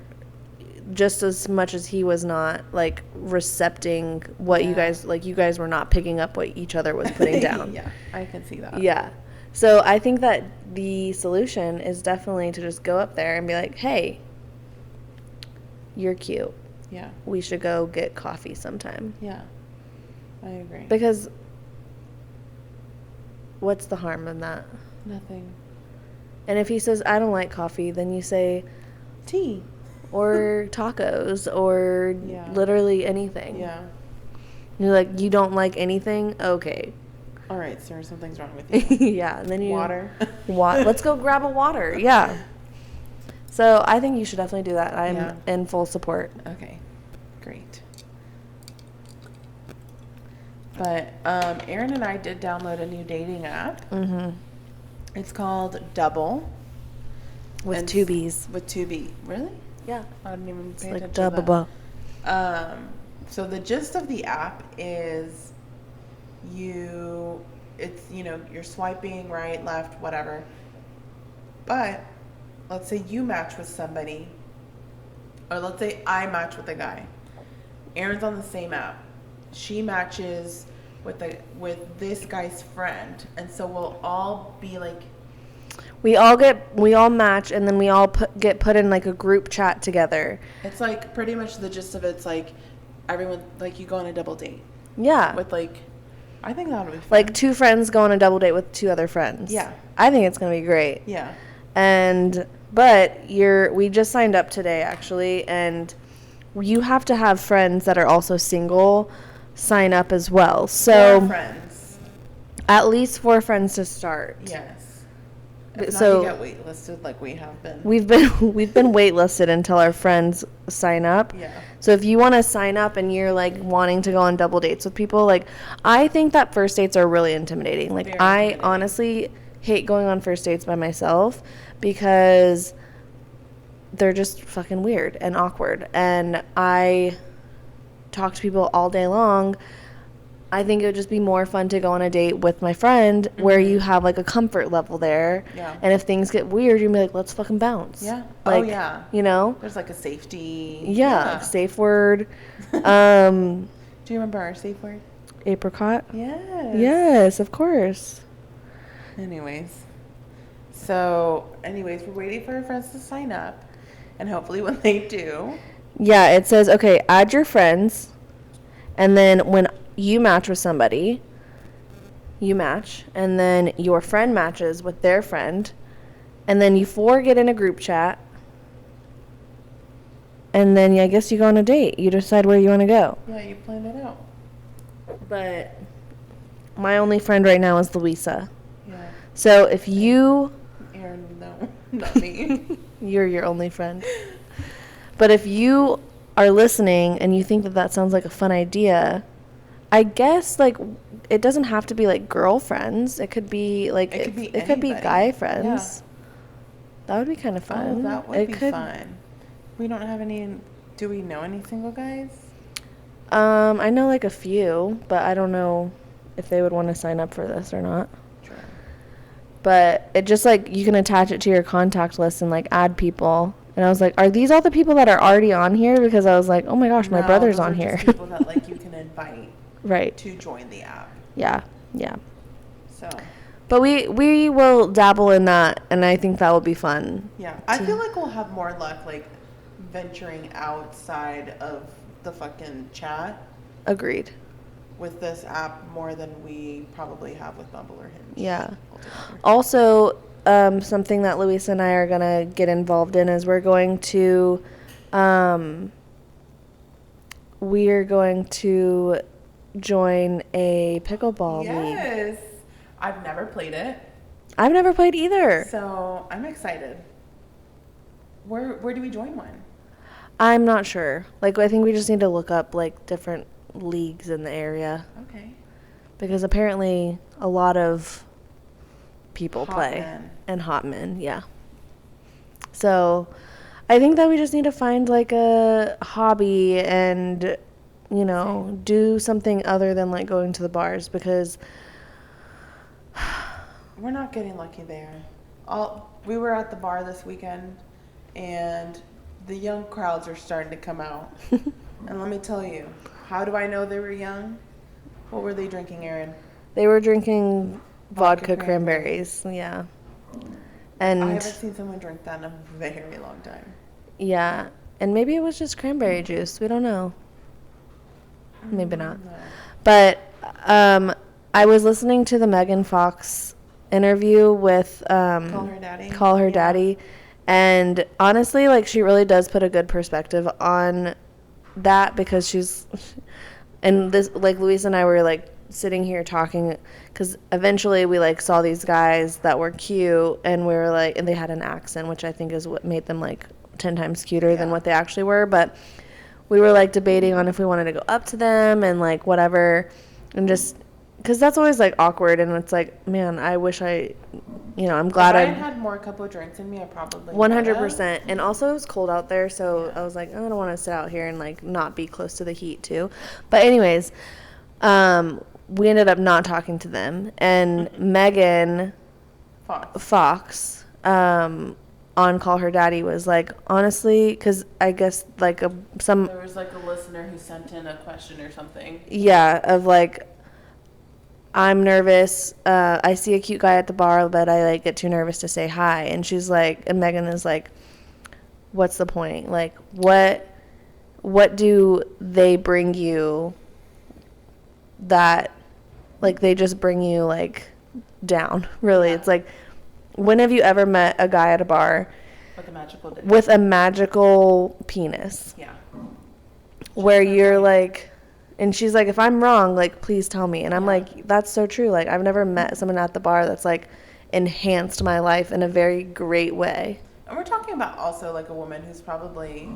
just as much as he was not, like, recepting what you guys were not picking up what each other was putting down. Yeah, I can see that. Yeah. So I think that the solution is definitely to just go up there and be like, hey, you're cute. Yeah. We should go get coffee sometime. Yeah. I agree. Because what's the harm in that? Nothing. And if he says, I don't like coffee, then you say tea. Or tacos or literally anything. Yeah. You're like, you don't like anything? Okay. All right, sir, something's wrong with you. Yeah. And then you... Water. Let's go grab a water. Yeah. So I think you should definitely do that. I'm in full support. Okay. Great. But Erin and I did download a new dating app. Mm-hmm. It's called Double. With two B's. With two B. Really? Yeah. I didn't even pay like attention to double. So the gist of the app is you're swiping right, left, whatever. But let's say you match with somebody, or let's say I match with a guy. Erin's on the same app. She matches with this guy's friend, and so we'll all be like, we all match, and then we all get put in like a group chat together. It's like pretty much the gist of it's like everyone, like, you go on a double date. Yeah. With, like, I think that would be fun. Like two friends go on a double date with two other friends. Yeah. I think it's gonna be great. Yeah. But we just signed up today actually, and you have to have friends that are also single sign up as well. So 4 friends. At least 4 friends to start. Yes. If so not, you get waitlisted like we have been. We've been waitlisted until our friends sign up. Yeah. So if you want to sign up and you're like wanting to go on double dates with people, like, I think that first dates are really intimidating. Like, Very I intimidating. honestly hate going on first dates by myself because they're just fucking weird and awkward. And I talk to people all day long. I think it would just be more fun to go on a date with my friend where you have like a comfort level there. Yeah. And if things get weird, you'd be like, let's fucking bounce. Yeah. Like, you know? There's like a safety. Yeah. Like safe word. Do you remember our safe word? Apricot. Yes. Yes, of course. Anyways, we're waiting for our friends to sign up. And hopefully when they do. Yeah, it says, okay, add your friends. And then when you match with somebody, you match. And then your friend matches with their friend. And then you four get in a group chat. And then I guess you go on a date. You decide where you want to go. Yeah, you plan it out. But my only friend right now is Luisa. Yeah. So if you... Erin, no, not me. You're your only friend. But if you are listening and you think that that sounds like a fun idea, I guess, like, it doesn't have to be, like, girlfriends. It could be, like, it could be guy friends. Yeah. That would be kind of fun. Oh, that would be fun. We don't have any... Do we know any single guys? I know, like, a few, but I don't know if they would want to sign up for this or not. Sure. But it just, like, you can attach it to your contact list and, like, add people. And I was like, are these all the people that are already on here? Because I was like, oh my gosh, my brother's on here. Just people that like you can invite right to join the app. Yeah. So. But we will dabble in that, and I think that will be fun. Yeah. I feel like we'll have more luck, like, venturing outside of the fucking chat. Agreed. With this app more than we probably have with Bumble or Hinge. Yeah. Also, something that Luisa and I are going to get involved in is we're going to join a pickleball league. Yes. I've never played it. I've never played either. So I'm excited. Where do we join one? I'm not sure. Like, I think we just need to look up, like, different leagues in the area. Okay. Because apparently a lot of people play. Men. And hot men, yeah. So I think that we just need to find, like, a hobby and, you know, do something other than, like, going to the bars because... We're not getting lucky there. We were at the bar this weekend, and the young crowds are starting to come out. And let me tell you, how do I know they were young? What were they drinking, Erin? They were drinking vodka cranberries. Yeah. And I haven't seen someone drink that in a very long time. Yeah. And maybe it was just cranberry juice. We don't know. Maybe not. No. But I was listening to the Megan Fox interview with Call Her Daddy. And honestly, like, she really does put a good perspective on that because she's... And this, like, Luisa and I were, like, sitting here talking because eventually we, like, saw these guys that were cute and we were, like... And they had an accent, which I think is what made them, like, 10 times cuter than what they actually were. But we were, like, debating on if we wanted to go up to them and, like, whatever. And just... Because that's always, like, awkward. And it's like, man, I wish I... You know, I'm glad if I had more couple of drinks in me, I probably 100%. And also it was cold out there, so I was like, I don't want to sit out here and, like, not be close to the heat too. But anyways, we ended up not talking to them. And Megan Fox on Call Her Daddy was like, honestly, because I guess, like, there was, like, a listener who sent in a question or something. Yeah, of, like, I'm nervous. I see a cute guy at the bar, but I, like, get too nervous to say hi. And she's like, and Megan is like, what's the point? Like, what do they bring you that, like, they just bring you, like, down, really? Yeah. It's like, when have you ever met a guy at a bar with a magical penis? Yeah. Where you're like... And she's like, if I'm wrong, like, please tell me. And I'm like, that's so true. Like, I've never met someone at the bar that's, like, enhanced my life in a very great way. And we're talking about also, like, a woman who's probably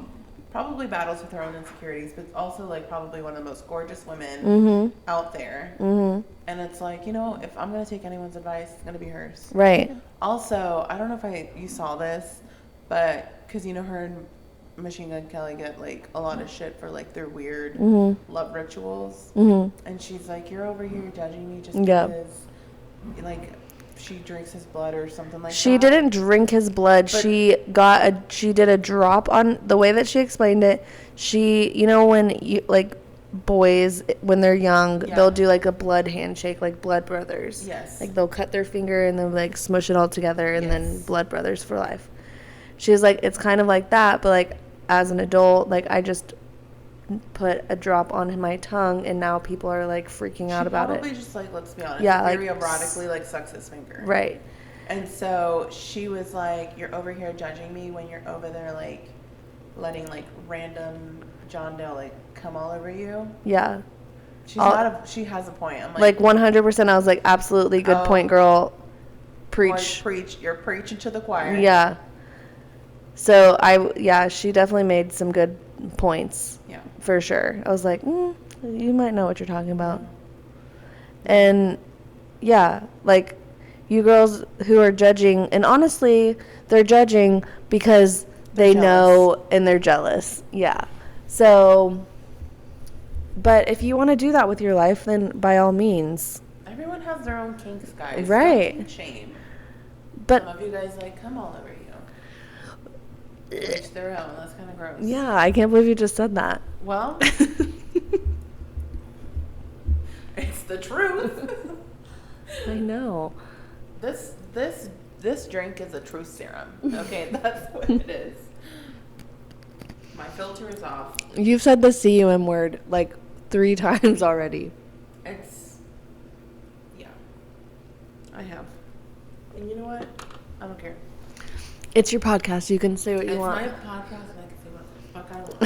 battles with her own insecurities, but also, like, probably one of the most gorgeous women out there. Mm-hmm. And it's like, you know, if I'm going to take anyone's advice, it's going to be hers. Right. Also, I don't know if you saw this, but because, you know, her and Machine Gun Kelly get like a lot of shit for like their weird love rituals. And she's like, you're over here judging me just because like she drinks his blood or something like that. She didn't drink his blood. But she did a drop on the way that she explained it. She, when you like boys when they're young, they'll do like a blood handshake, like blood brothers. Yes. Like they'll cut their finger and then like smush it all together and then blood brothers for life. She was like, it's kind of like that, but like as an adult, like I just put a drop on my tongue and now people are like freaking out about it. Probably just like, let's be honest, very erotically like sucks his finger. Right. And so she was like, you're over here judging me when you're over there like letting like random John Doe like come all over you. Yeah. She has a point. I'm like 100%. I was like, absolutely, good point, girl. Preach. You're preaching to the choir. Yeah. So she definitely made some good points. Yeah. For sure. I was like, you might know what you're talking about. And yeah, like you girls who are judging, and honestly, they're judging because they know and they're jealous. Yeah. So, but if you want to do that with your life, then by all means. Everyone has their own kinks, guys. Right. Don't shame. But some of you guys like come all over you. Each their own. That's kind of gross. Yeah, I can't believe you just said that. Well, it's the truth. I know. This drink is a truth serum. Okay, that's what it is. My filter is off. You've said the CUM word like 3 times already. I have. And you know what? I don't care. It's your podcast. You can say what you want. It's my podcast and I can say what the fuck I want.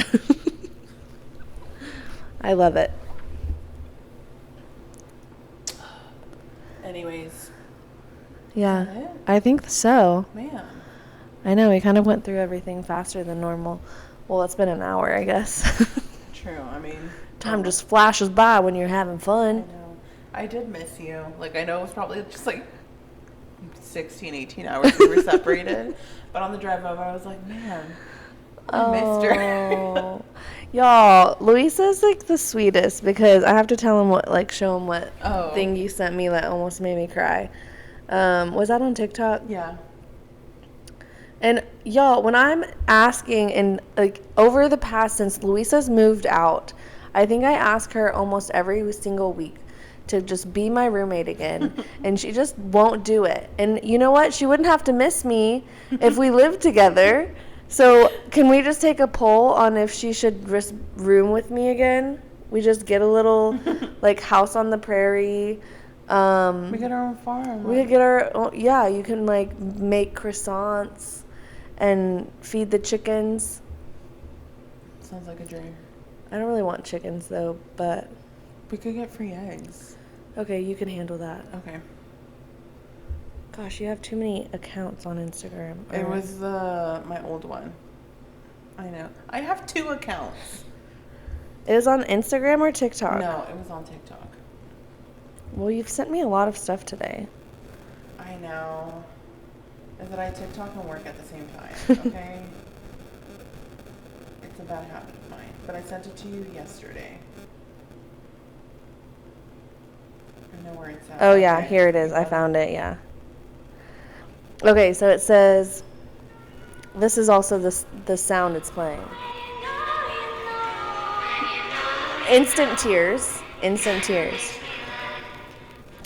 I love it. Anyways. Yeah. I think so. Man. I know. We kind of went through everything faster than normal. Well, it's been an hour, I guess. True. I mean. Time just flashes by when you're having fun. I know. I did miss you. Like, I know it was probably just like 16, 18 hours we were separated. But on the drive over, I was like, man, I missed her. Y'all, Luisa's like the sweetest because I have to tell him show him what thing you sent me that almost made me cry. Was that on TikTok? Yeah. And y'all, when I'm asking and like over the past since Luisa's moved out, I think I ask her almost every single week to just be my roommate again, and she just won't do it. And you know what? She wouldn't have to miss me if we lived together. So can we just take a poll on if she should just room with me again? We just get a little like house on the prairie. We get our own farm. We could get our own, yeah, you can like make croissants and feed the chickens. Sounds like a dream. I don't really want chickens though, but we could get free eggs. Okay, you can handle that. Okay. Gosh, you have too many accounts on Instagram. It was my old one. I know. I have 2 accounts. It was on Instagram or TikTok? No, it was on TikTok. Well, you've sent me a lot of stuff today. I know. Is that I TikTok and work at the same time, okay? It's a bad habit of mine. But I sent it to you yesterday. I know where it's at. Oh, yeah, here it is. I found it, yeah. Okay, so it says, this is also the sound it's playing. Instant tears. Instant tears.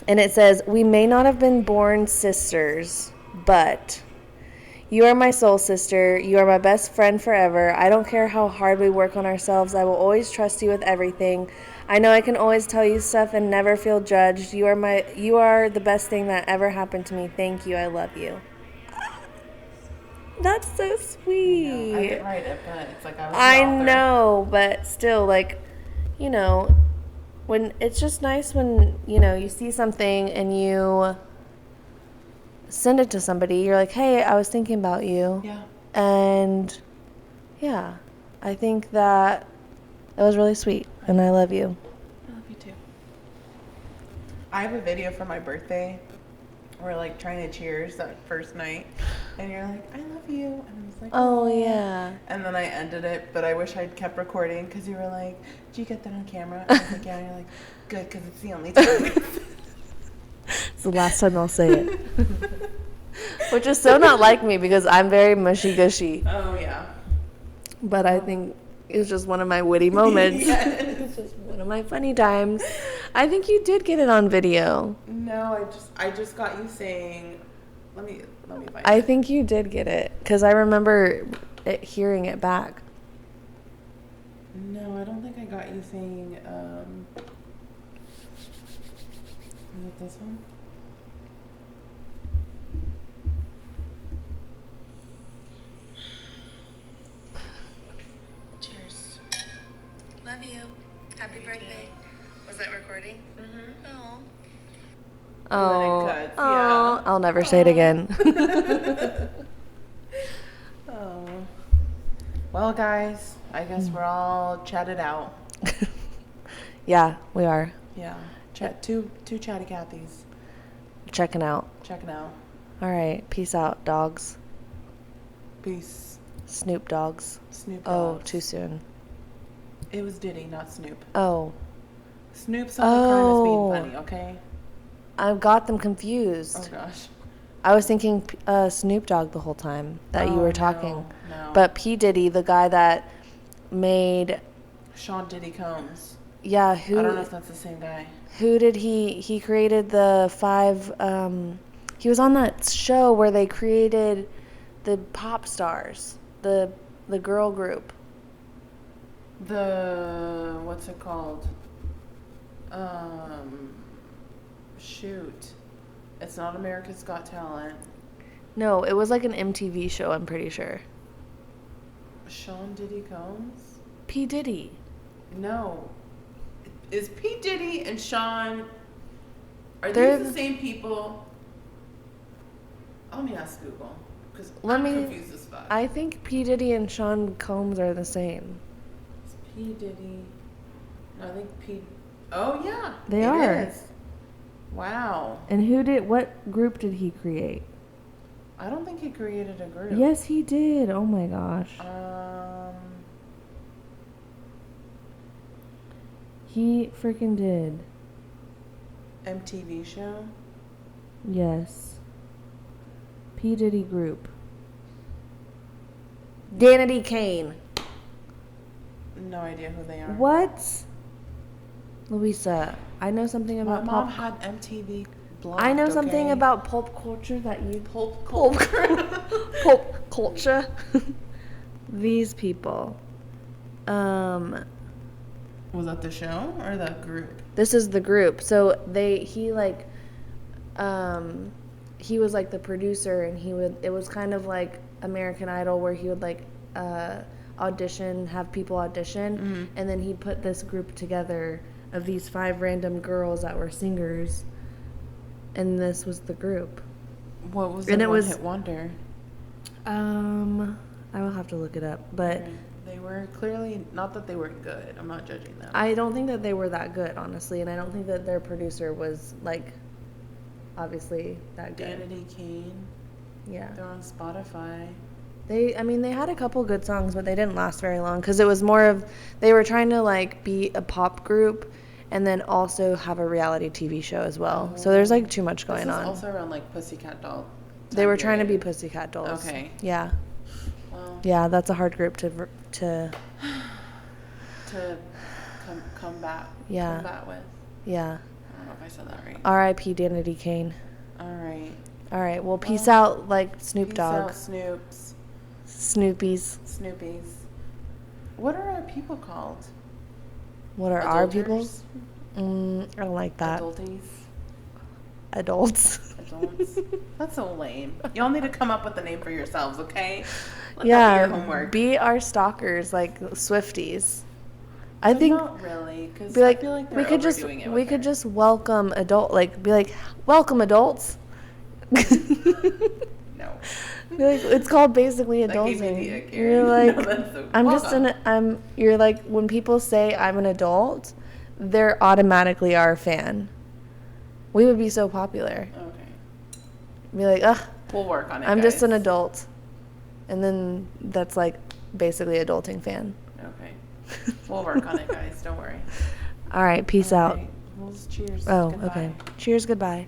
And it says, we may not have been born sisters, but you are my soul sister. You are my best friend forever. I don't care how hard we work on ourselves. I will always trust you with everything. I know I can always tell you stuff and never feel judged. You are the best thing that ever happened to me. Thank you. I love you. That's so sweet. I didn't write it, but it's like I was the I author. know, but still, like, you know, when it's just nice when, you know, you see something and you send it to somebody. You're like, hey, I was thinking about you. Yeah. And, yeah, I think that was really sweet, and I love you. I love you too. I have a video for my birthday we're like trying to cheers that first night, and you're like, I love you, and I was like, Oh, yeah. And then I ended it, but I wish I'd kept recording because you were like, did you get that on camera? I was like, yeah. And you're like, good, because it's the only time. It's the last time I'll say it. Which is so not like me because I'm very mushy-gushy. Oh, yeah. But I think it was just one of my witty moments. Yes. It's just one of my funny times. I think you did get it on video. No, I just got you saying, let me find it. I think you did get it because I remember hearing it back. No, I don't think I got you saying, is it this one? Cheers. Love you. Happy birthday. Was that recording? Mm-hmm. Oh. And then it cuts, Oh, yeah. I'll never say it again. Oh. Well, guys, I guess we're all chatted out. Yeah, we are. Yeah. Two chatty Cathys. Checking out. Checking out. All right. Peace out, dogs. Peace. Snoop dogs. Snoop Oh, Dogs. too soon. It was Diddy, not Snoop. Oh. Snoop saw the crime as being Oh. funny, okay? I got them confused. Oh, gosh. I was thinking Snoop Dogg the whole time that you were talking. No. But P. Diddy, the guy that made... Sean Diddy Combs. Yeah, I don't know if that's the same guy. Who did he created the 5... he was on that show where they created the pop stars. The girl group. What's it called? Shoot. It's not America's Got Talent. No, it was like an MTV show, I'm pretty sure. Sean Diddy Combs? P. Diddy. No. Is P. Diddy and Sean, are They're- these the same people? Let me ask Google, because Let I'm me- confused as fuck. I think P. Diddy and Sean Combs are the same. It's P. Diddy. No, I think P. Oh, yeah. They it are. is. Wow. And what group did he create? I don't think he created a group. Yes, he did. Oh my gosh. He freaking did. MTV show? Yes. P. Diddy Group. Danity Kane. No idea who they are. What? Luisa, I know something My about mom pop. had MTV blocked, I know something okay? about pulp culture that you Pulp pulp culture. These people. Was that the show or the group? This is the group. So he was like the producer, and it was kind of like American Idol where he would like have people audition, and then he'd put this group together of these 5 random girls that were singers, and this was the group. What was And the it one was- hit wonder? I will have to look it up, but Okay. They were clearly, not that they weren't good. I'm not judging them. I don't think that they were that good, honestly, and I don't think that their producer was like obviously that good. Danity Kane. Yeah. They're on Spotify. They had a couple good songs, but they didn't last very long because it was more of they were trying to like be a pop group and then also have a reality TV show as well. So there's like too much going This on. is also around like Pussycat Doll. They were trying to be period. Pussycat Dolls. Okay. Yeah. Well, Yeah, that's a hard group to to combat Yeah. with. yeah. I don't know if I said that right. R.I.P. Danity Kane. All right. All right. Well, peace out, like Snoop Peace Dogg, out, Snoops. Snoopies. Snoopies. What are our people called? What are our Adulters? peoples? I don't like that. Adulties. Adults. Adults. That's so lame. Y'all need to come up with a name for yourselves, okay? Let that be Yeah, your homework. be our stalkers, like Swifties. I But think not really, because be like, I feel like they're we could overdoing it. we could just welcome be like welcome adults. No. Be like, it's called basically That gave me adulting. the ick, You're Erin. like That's so- I'm well just done. you're like when people say I'm an adult, they're automatically our fan. We would be so popular. Okay. Be like, ugh. We'll work on it. I'm guys. just an adult. And then that's like basically adulting fan. Okay. We'll work on it, guys. Don't worry. All right. Peace out. Well, cheers. Oh, Goodbye. okay. Cheers. Goodbye.